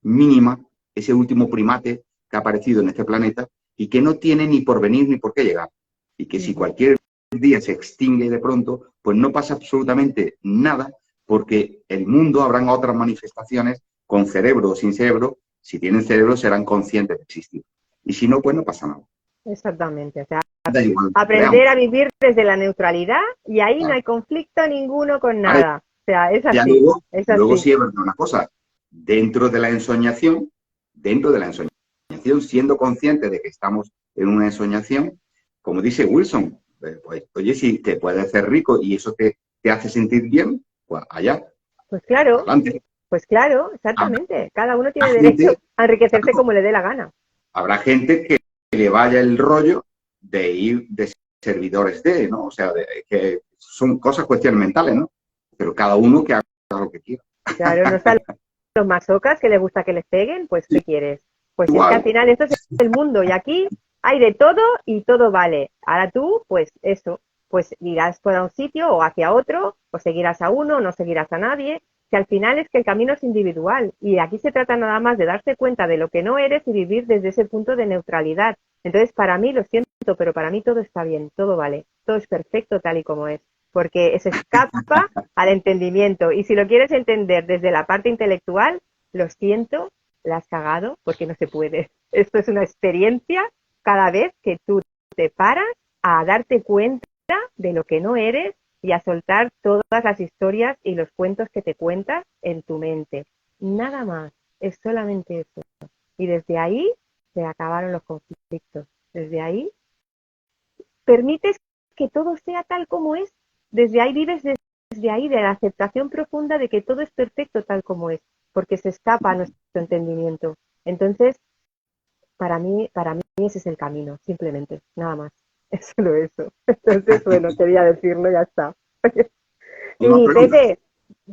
mínima, ese último primate que ha aparecido en este planeta y que no tiene ni por venir ni por qué llegar. Y que si cualquier día se extingue de pronto, pues no pasa absolutamente nada, porque el mundo habrán otras manifestaciones con cerebro o sin cerebro. Si tienen cerebro serán conscientes de existir. Y si no, pues no pasa nada. Exactamente. O sea, Da igual que aprender creamos. a vivir desde la neutralidad y ahí no Claro. hay conflicto ninguno con Ahora, nada. O sea, es ya así, luego, es luego así. sí es verdad una cosa. Dentro de la ensoñación, dentro de la ensoñación, siendo consciente de que estamos en una ensoñación, como dice Wilson, pues, oye, si te puedes hacer rico y eso te hace sentir bien, pues allá, adelante. Pues claro, Habrá exactamente. Cada uno tiene derecho gente, a enriquecerse claro, como le dé la gana. habrá gente que le vaya el rollo de ir de servidores de, ¿no? O sea, que son cosas, cuestiones mentales, ¿no? Pero cada uno que haga lo que quiera. Claro, no están los masocas que les gusta que les peguen, pues ¿qué quieres? Pues es que al Igual, final esto es el mundo y aquí hay de todo y todo vale. Ahora tú, pues eso, pues irás por un sitio o hacia otro, o seguirás a uno, o no seguirás a nadie, que al final es que el camino es individual y aquí se trata nada más de darse cuenta de lo que no eres y vivir desde ese punto de neutralidad. Entonces, para mí, lo siento, pero para mí todo está bien, todo vale, todo es perfecto tal y como es, porque se escapa al entendimiento. Y si lo quieres entender desde la parte intelectual, lo siento, la has cagado porque no se puede. Esto es una experiencia cada vez que tú te paras a darte cuenta de lo que no eres y a soltar todas las historias y los cuentos que te cuentas en tu mente. Nada más, es solamente eso. Y desde ahí se acabaron los conflictos. Desde ahí permites que todo sea tal como es. Desde ahí vives desde ahí, de la aceptación profunda de que todo es perfecto tal como es, porque se escapa a nuestro entendimiento. Entonces, para mí ese es el camino, simplemente, nada más. Es solo eso. Entonces, bueno, quería decirlo, ya está. Una Y pregunta. Pepe,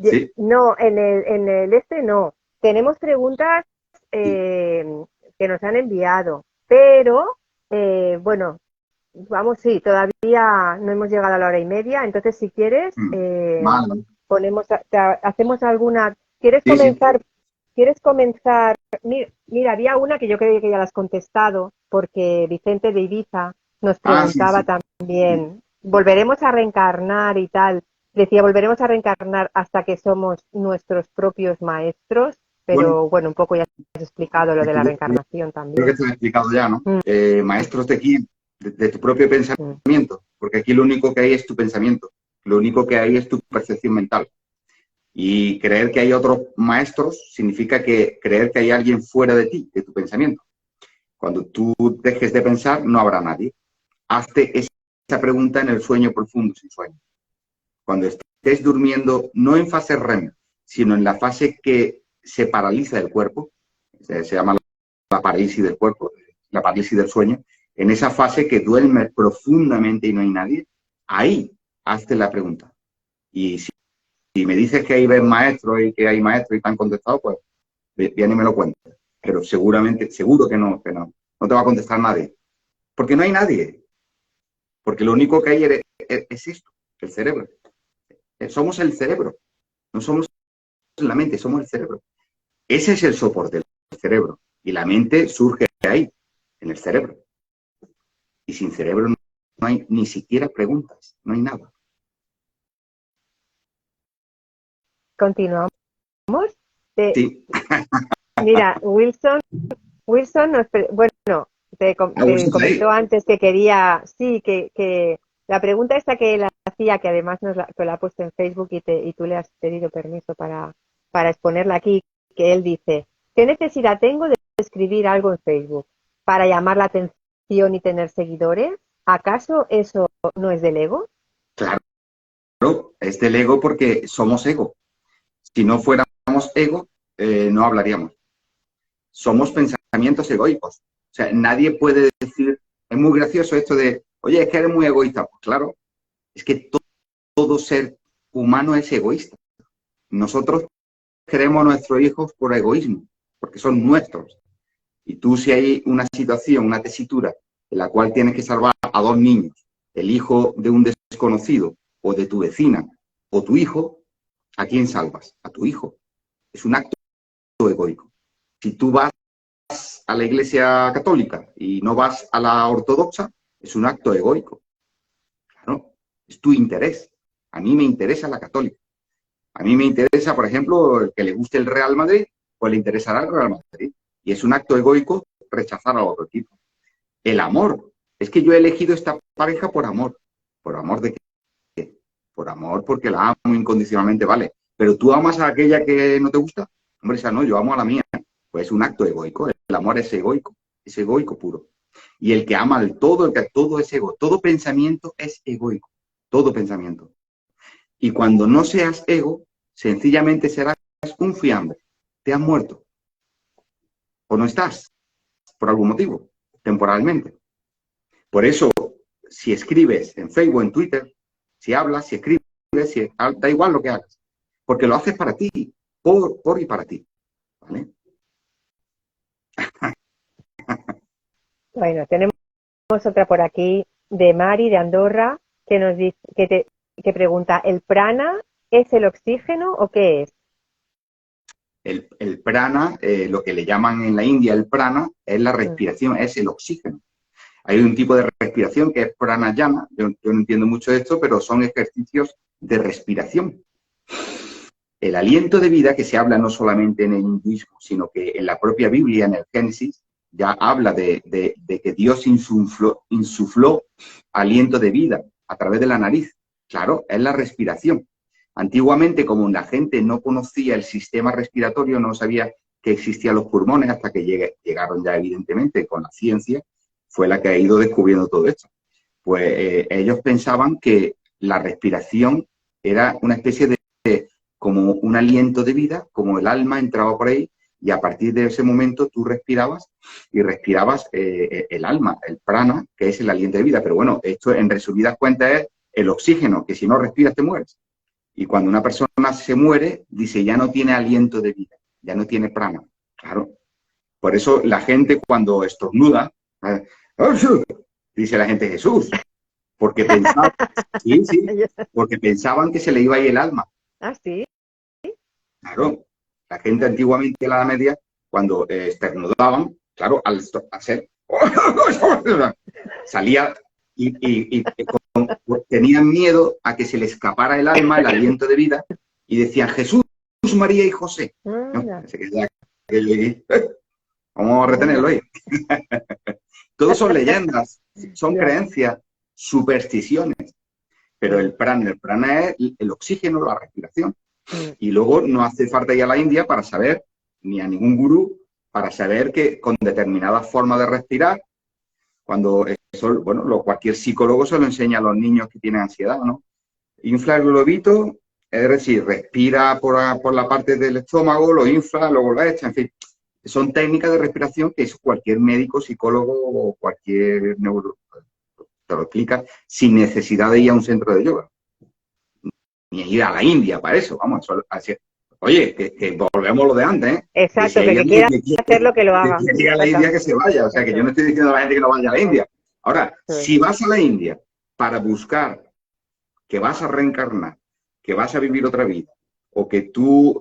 Sí, no, en el este no. Tenemos preguntas sí. eh, que nos han enviado, pero bueno, vamos, sí, todavía no hemos llegado a la hora y media, entonces si quieres, Vale, vale. hacemos alguna. ¿Quieres Sí, sí. comenzar? ¿Quieres comenzar? Mira, había una que yo creo que ya la has contestado, porque Vicente de Ibiza nos Sí, preguntaba sí. también, ¿volveremos a reencarnar y tal? Decía, ¿volveremos a reencarnar hasta que somos nuestros propios maestros? Bueno, Pero bueno, un poco ya has explicado lo es de que la yo reencarnación creo que también. te lo he explicado ya, ¿no? Mm, Maestros de aquí, de tu propio mm. pensamiento, porque aquí lo único que hay es tu pensamiento, lo único que hay es tu percepción mental. Y creer que hay otros maestros significa que creer que hay alguien fuera de ti, de tu pensamiento. Cuando tú dejes de pensar, no habrá nadie. Hazte esa pregunta en el sueño profundo, sin sueño. Cuando estés durmiendo, no en fase REM, sino en la fase que se paraliza el cuerpo, se llama la parálisis del cuerpo, la parálisis del sueño, en esa fase que duerme profundamente y no hay nadie, ahí hazte la pregunta. Y si me dices que ahí ves maestros y que hay maestros y te han contestado, pues viene y me lo cuentas. Pero seguramente, seguro no te va a contestar nadie. Porque no hay nadie. Porque lo único que hay es esto, el cerebro. Somos el cerebro. No somos la mente, somos el cerebro. Ese es el soporte del cerebro. Y la mente surge ahí, en el cerebro. Y sin cerebro no hay ni siquiera preguntas, no hay nada. Continuamos. Te- Sí, Mira, Wilson bueno, te Wilson está ahí. comentó antes que quería, sí, que la pregunta esta que él hacía, que además que la ha puesto en Facebook y tú le has pedido permiso para exponerla aquí, que él dice, ¿qué necesidad tengo de escribir algo en Facebook? ¿Para llamar la atención y tener seguidores? ¿Acaso eso no es del ego? Claro, es del ego porque somos ego. Si no fuéramos ego, no hablaríamos. Somos pensamientos egoicos. O sea, nadie puede decir, es muy gracioso esto de, oye, es que eres muy egoísta. Pues claro, es que todo ser humano es egoísta. Nosotros queremos a nuestros hijos por egoísmo, porque son nuestros. Y tú, si hay una situación, una tesitura en la cual tienes que salvar a dos niños, el hijo de un desconocido o de tu vecina o tu hijo, ¿a quién salvas? A tu hijo. Es un acto egoico. Si tú vas a la iglesia católica y no vas a la ortodoxa, es un acto egoico. Claro, es tu interés. A mí me interesa la católica. A mí me interesa, por ejemplo, el que le guste el Real Madrid, pues le interesará el Real Madrid. Y es un acto egoico rechazar a otro equipo. El amor. Es que yo he elegido esta pareja por amor. ¿Por amor de qué? Por amor porque la amo incondicionalmente, vale. Pero tú amas a aquella que no te gusta. Hombre, esa no, yo amo a la mía. Pues es un acto egoico. El amor es egoico puro. Y el que ama al todo, el que todo es ego. Todo pensamiento es egoico. Todo pensamiento. Y cuando no seas ego, sencillamente serás un fiambre. Te has muerto. O no estás, por algún motivo, temporalmente. Por eso, si escribes en Facebook, en Twitter, si hablas, si escribes, da igual lo que hagas. Porque lo haces para ti, por y para ti. ¿Vale? Bueno, tenemos otra por aquí de Mari de Andorra que nos dice, que pregunta, ¿el prana es el oxígeno o qué es? El prana, lo que le llaman en la India el prana, es la Mm. respiración, es el oxígeno. Hay un tipo de respiración que es pranayama. Yo no entiendo mucho de esto, pero son ejercicios de respiración. El aliento de vida que se habla no solamente en el hinduismo, sino que en la propia Biblia, en el Génesis, ya habla de que Dios insufló aliento de vida a través de la nariz. Claro, es la respiración. Antiguamente, como la gente no conocía el sistema respiratorio, no sabía que existían los pulmones hasta que llegaron ya, evidentemente, con la ciencia, fue la que ha ido descubriendo todo esto. Pues ellos pensaban que la respiración era una especie de como un aliento de vida, como el alma entraba por ahí, y a partir de ese momento tú respirabas y respirabas el alma, el prana, que es el aliento de vida. Pero bueno, esto en resumidas cuentas es el oxígeno, que si no respiras te mueres. Y cuando una persona se muere, dice, ya no tiene aliento de vida, ya no tiene prana. Claro. Por eso la gente cuando estornuda, dice la gente Jesús, porque pensaban, sí, sí, porque pensaban que se le iba a ir el alma. Ah, sí. Claro. La gente antiguamente en la Edad Media, cuando estornudaban, claro, al hacer, salía y tenían miedo a que se le escapara el alma, el aliento de vida, y decían Jesús, María y José. ¿No? Vamos a retenerlo ahí. Todos son leyendas, son creencias, supersticiones, pero el prana es el oxígeno, la respiración. Y luego no hace falta ir a la India para saber, ni a ningún gurú, para saber que con determinadas formas de respirar, cuando eso, bueno, cualquier psicólogo se lo enseña a los niños que tienen ansiedad, ¿no? Infla el globito, es decir, respira por la parte del estómago, lo infla, luego lo echa, en fin. Son técnicas de respiración que cualquier médico, psicólogo o cualquier neuro te lo explica sin necesidad de ir a un centro de yoga. Ni ir a la India para eso, vamos. Así. Oye, que volvemos a lo de antes, ¿eh? Exacto, que quiera hacer lo que lo haga. Que quiera ir a la India que se vaya, o sea, que yo no estoy diciendo a la gente que no vaya a la India. Ahora, si vas a la India para buscar que vas a reencarnar, que vas a vivir otra vida, o que tú,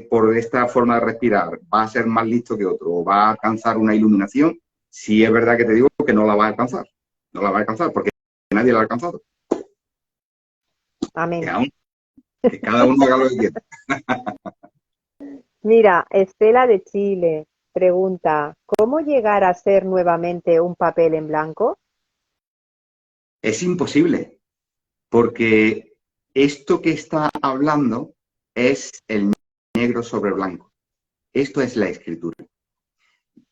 por esta forma de respirar, vas a ser más listo que otro, o vas a alcanzar una iluminación, sí es verdad que te digo que no la vas a alcanzar. No la vas a alcanzar, porque nadie la ha alcanzado. Amén. Que cada uno haga lo que quiera. Mira, Estela de Chile pregunta, ¿cómo llegar a ser nuevamente un papel en blanco? Es imposible, porque esto que está hablando es el negro sobre blanco. Esto es la escritura.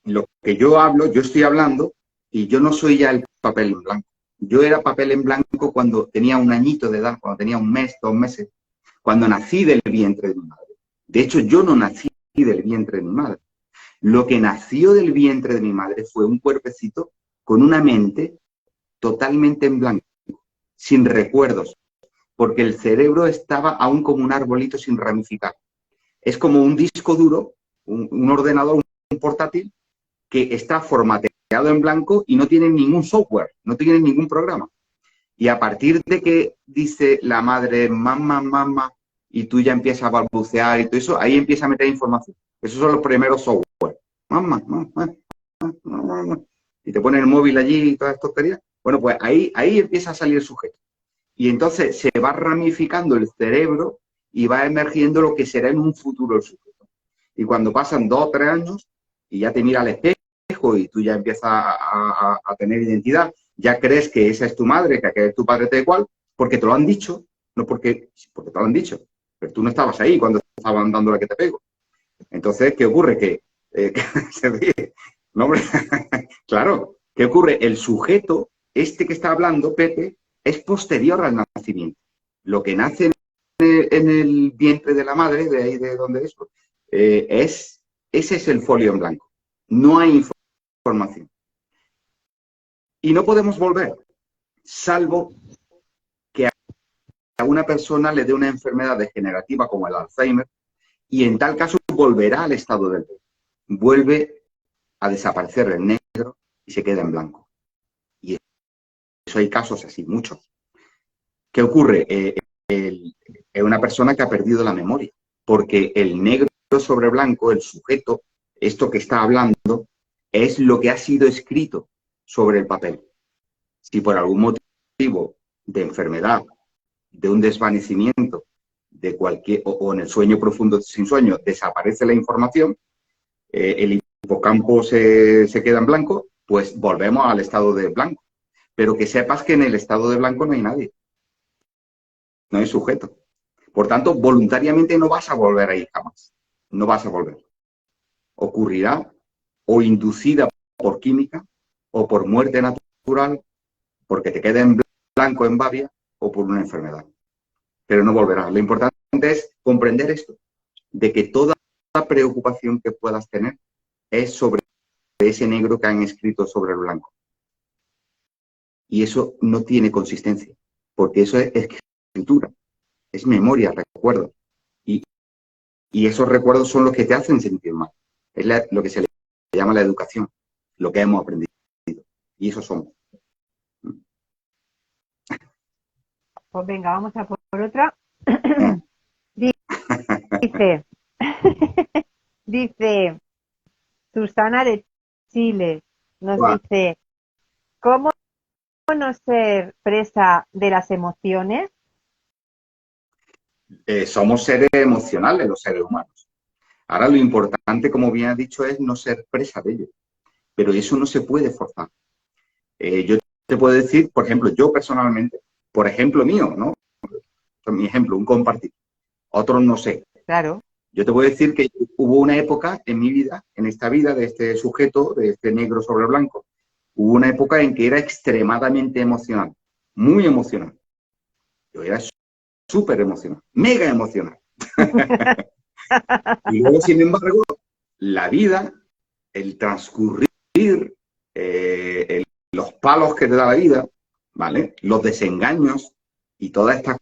Lo que yo hablo, yo estoy hablando y yo no soy ya el papel en blanco. Yo era papel en blanco cuando tenía un añito de edad, cuando tenía un mes, 2 meses, cuando nací del vientre de mi madre. De hecho, yo no nací del vientre de mi madre. Lo que nació del vientre de mi madre fue un cuerpecito con una mente totalmente en blanco, sin recuerdos, porque el cerebro estaba aún como un arbolito sin ramificar. Es como un disco duro, un ordenador, un portátil, que está formateado en blanco y no tiene ningún software, no tiene ningún programa. Y a partir de que dice la madre, mamá, mamá, y tú ya empiezas a balbucear y todo eso, ahí empieza a meter información. Esos son los primeros software. Mamá, mamá, mamá. Y te ponen el móvil allí y todas estas tonterías. Bueno, pues ahí empieza a salir el sujeto. Y entonces se va ramificando el cerebro y va emergiendo lo que será en un futuro el sujeto. Y cuando pasan 2 o 3 años y ya te mira al espejo y tú ya empiezas a tener identidad, ya crees que esa es tu madre, que aquel es tu padre tal cual, porque te lo han dicho, no porque te lo han dicho, pero tú no estabas ahí cuando estaban dando la que te pego. Entonces, ¿qué ocurre? Que se ríe. No, hombre, claro, ¿qué ocurre? El sujeto, este que está hablando, Pepe, es posterior al nacimiento. Lo que nace en el vientre de la madre, de ahí de donde es, ese es el folio en blanco. No hay información. Y no podemos volver, salvo que a una persona le dé una enfermedad degenerativa como el Alzheimer, y en tal caso volverá al estado del bebé. Vuelve a desaparecer el negro y se queda en blanco. Y eso hay casos así, muchos. ¿Qué ocurre? Es una persona que ha perdido la memoria, porque el negro sobre blanco, el sujeto, esto que está hablando, es lo que ha sido escrito sobre el papel. Si por algún motivo de enfermedad, de un desvanecimiento, de cualquier, o en el sueño profundo sin sueño, desaparece la información, el hipocampo se queda en blanco, pues volvemos al estado de blanco. Pero que sepas que en el estado de blanco no hay nadie. no hay sujeto. Por tanto, voluntariamente no vas a volver ahí jamás. No vas a volver. Ocurrirá o inducida por química o por muerte natural, porque te quede en blanco en babia o por una enfermedad. Pero no volverá. Lo importante es comprender esto, de que toda la preocupación que puedas tener es sobre ese negro que han escrito sobre el blanco. Y eso no tiene consistencia, porque eso es escritura, es memoria, recuerdo. Y esos recuerdos son los que te hacen sentir mal. Es lo que se le llama la educación, lo que hemos aprendido. Y eso somos. Pues venga, vamos a por otra. Dice, dice Susana de Chile, nos Bueno, dice, ¿cómo no ser presa de las emociones? somos seres emocionales, los seres humanos. Ahora lo importante, como bien has dicho, es no ser presa de ello. Pero eso no se puede forzar. Yo te puedo decir, por ejemplo, yo personalmente, por ejemplo mío, ¿no? Mi ejemplo, un compartir. Otros no sé. Claro. Yo te puedo decir que hubo una época en mi vida, en esta vida de este sujeto, de este negro sobre blanco, hubo una época en que era extremadamente emocional, muy emocional. Yo era súper emocional, mega emocional. Y luego, sin embargo, la vida, el transcurrir, los palos que te da la vida, ¿vale? Los desengaños y todas estas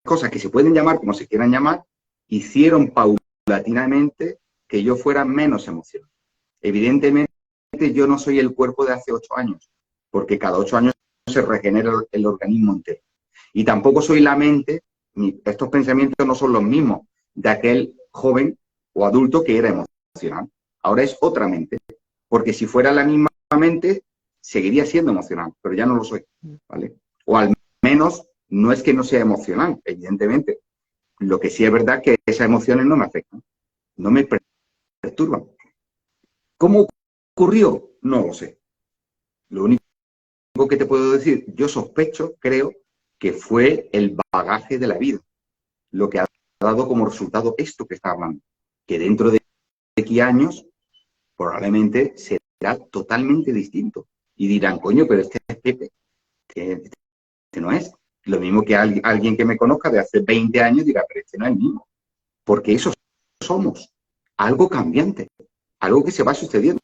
cosas que se pueden llamar como se quieran llamar, hicieron paulatinamente que yo fuera menos emocional. Evidentemente, yo no soy el cuerpo de hace 8 años, porque cada 8 años se regenera el organismo entero. Y tampoco soy la mente, estos pensamientos no son los mismos de aquel joven o adulto que era emocional. Ahora es otra mente, porque si fuera la misma mente, seguiría siendo emocional, pero ya no lo soy, ¿vale? O al menos no es que no sea emocional, evidentemente. Lo que sí es verdad es que esas emociones no me afectan, no me perturban. ¿Cómo ocurrió? No lo sé. Lo único que te puedo decir, yo sospecho, creo, que fue el bagaje de la vida, lo que ha dado como resultado esto que está hablando, que dentro de aquí años probablemente será totalmente distinto. Y dirán, coño, pero este es Pepe, este no es. Lo mismo que alguien que me conozca de hace 20 años dirá, pero este no es el mismo. Porque eso somos, algo cambiante, algo que se va sucediendo.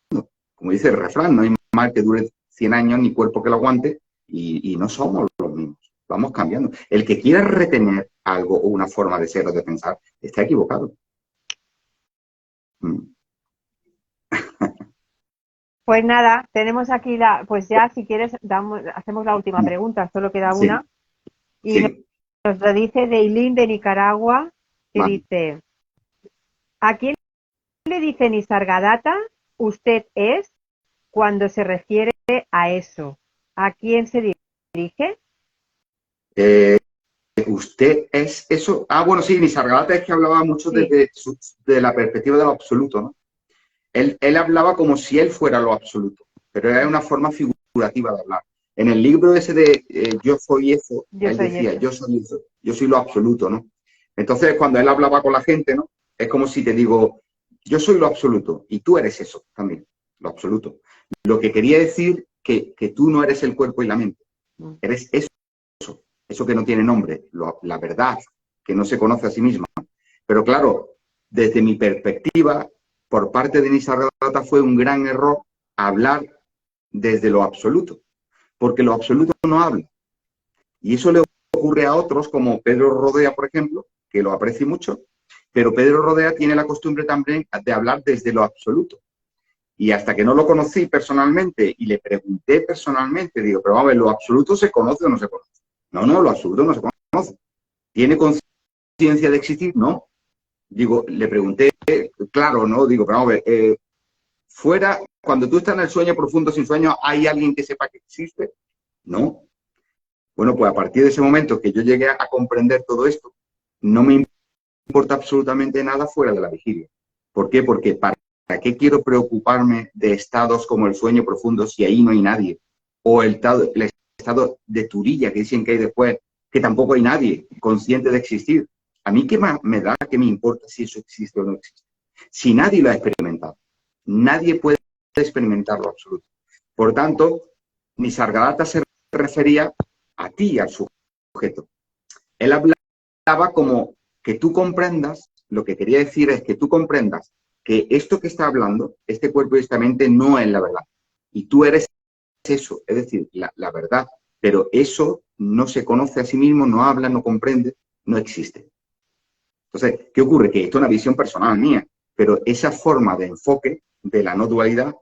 Como dice el refrán, no hay mal que dure 100 años ni cuerpo que lo aguante, y no somos los mismos. Vamos cambiando. El que quiera retener algo o una forma de ser o de pensar está equivocado. Pues nada, tenemos aquí pues ya si quieres hacemos la última pregunta, solo queda Sí, una. Y sí. nos lo dice Deilín de Nicaragua, que Vale. dice, ¿a quién le dice Nisargadatta usted es cuando se refiere a eso? ¿A quién se dirige? Usted es eso. Ah, bueno, sí, Nisargadatta es que hablaba mucho Sí, de la perspectiva de lo absoluto, ¿no? Él hablaba como si él fuera lo absoluto, pero era una forma figurativa de hablar. En el libro ese de Yo soy eso, yo él soy decía, eso. yo soy eso, yo soy lo absoluto, ¿no? Entonces, cuando él hablaba con la gente, ¿no? Es como si te digo, yo soy lo absoluto y tú eres eso también, lo absoluto. Lo que quería decir que tú no eres el cuerpo y la mente, eres eso que no tiene nombre, la verdad, que no se conoce a sí misma. Pero claro, desde mi perspectiva, por parte de Nisargadatta fue un gran error hablar desde lo absoluto, porque lo absoluto no habla. Y eso le ocurre a otros, como Pedro Rodea, por ejemplo, que lo aprecio mucho, pero Pedro Rodea tiene la costumbre también de hablar desde lo absoluto. Y hasta que no lo conocí personalmente y le pregunté personalmente, digo, pero vamos a ver, ¿lo absoluto se conoce o no se conoce? No, no, lo absoluto no se conoce. ¿Tiene conciencia de existir? No. Digo, le pregunté, claro, ¿no? Digo, pero vamos a ver, fuera, cuando tú estás en el sueño profundo sin sueño, ¿hay alguien que sepa que existe? No. Bueno, pues a partir de ese momento que yo llegué a comprender todo esto, no me importa absolutamente nada fuera de la vigilia. ¿Por qué? Porque ¿para qué quiero preocuparme de estados como el sueño profundo si ahí no hay nadie? O el estado de turilla que dicen que hay después, que tampoco hay nadie consciente de existir. A mí qué más me da, qué me importa si eso existe o no existe. Si nadie lo ha experimentado, nadie puede experimentarlo absoluto. Por tanto, Nisargadatta se refería a ti, al sujeto. Él hablaba como que tú comprendas, lo que quería decir es que tú comprendas que esto que está hablando, este cuerpo y esta mente, no es la verdad. Y tú eres eso, es decir, la verdad. Pero eso no se conoce a sí mismo, no habla, no comprende, no existe. Entonces, ¿qué ocurre? Que esto es una visión personal mía, pero esa forma de enfoque de la no dualidad,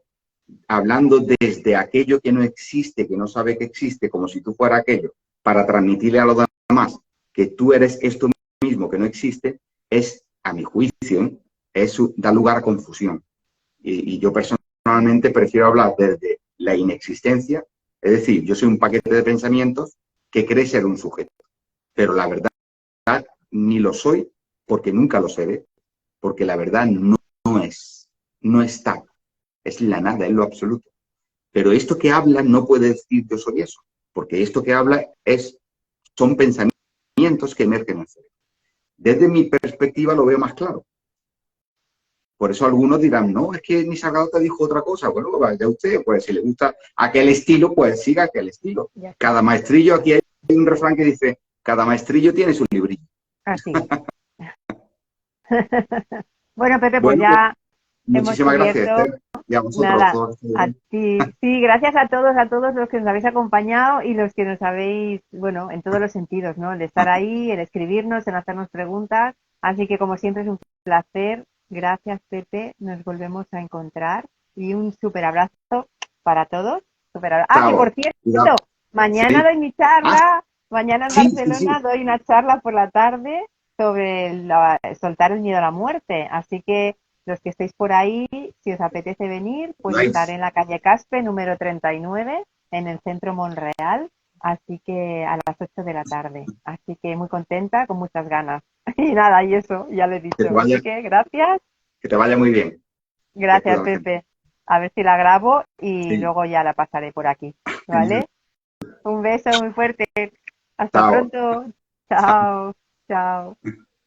hablando desde aquello que no existe, que no sabe que existe, como si tú fueras aquello, para transmitirle a los demás que tú eres esto mismo que no existe, es, a mi juicio, da lugar a confusión. Y yo personalmente prefiero hablar desde la inexistencia, es decir, yo soy un paquete de pensamientos que cree ser un sujeto, pero la verdad ni lo soy porque nunca lo seré, porque la verdad no es, no está, es la nada, es lo absoluto. Pero esto que habla no puede decir yo soy eso, porque esto que habla son pensamientos que emergen en el cerebro. Desde mi perspectiva lo veo más claro. Por eso algunos dirán, no, es que Nisargadatta dijo otra cosa. Bueno, vaya usted, pues si le gusta aquel estilo, pues siga aquel estilo. Cada maestrillo, aquí hay un refrán que dice, cada maestrillo tiene su librillo. Así es. Bueno, Pepe, pues Bueno, pues, ya hemos muchísimas gracias, cubierto. Esther, y a vosotros Nada, todos. a ti. Sí, gracias a todos los que nos habéis acompañado y los que nos habéis, bueno, en todos los sentidos, ¿no? El estar ahí, el escribirnos, el hacernos preguntas. Así que, como siempre, es un placer. Gracias, Pepe. Nos volvemos a encontrar. Y un súper abrazo para todos. Ah, que Chao. por cierto, Cuidado. mañana Sí. doy mi Ah, charla. Mañana en sí, sí, Barcelona sí. doy una charla por la tarde sobre soltar el miedo a la muerte. Así que los que estéis por ahí, si os apetece venir, pues estaré Nice. en la calle Caspe, número 39, en el centro Monreal, así que a las 8 de la tarde. Así que muy contenta, con muchas ganas. Y nada, y eso, ya lo he Que dicho. te vaya, Así que gracias, que te vaya muy bien. gracias Descuida a la gente. Pepe. A ver si la grabo y Sí. luego ya la pasaré por aquí. Genial. ¿Vale? Un beso muy fuerte. Hasta Chao. pronto. Chao. Chao.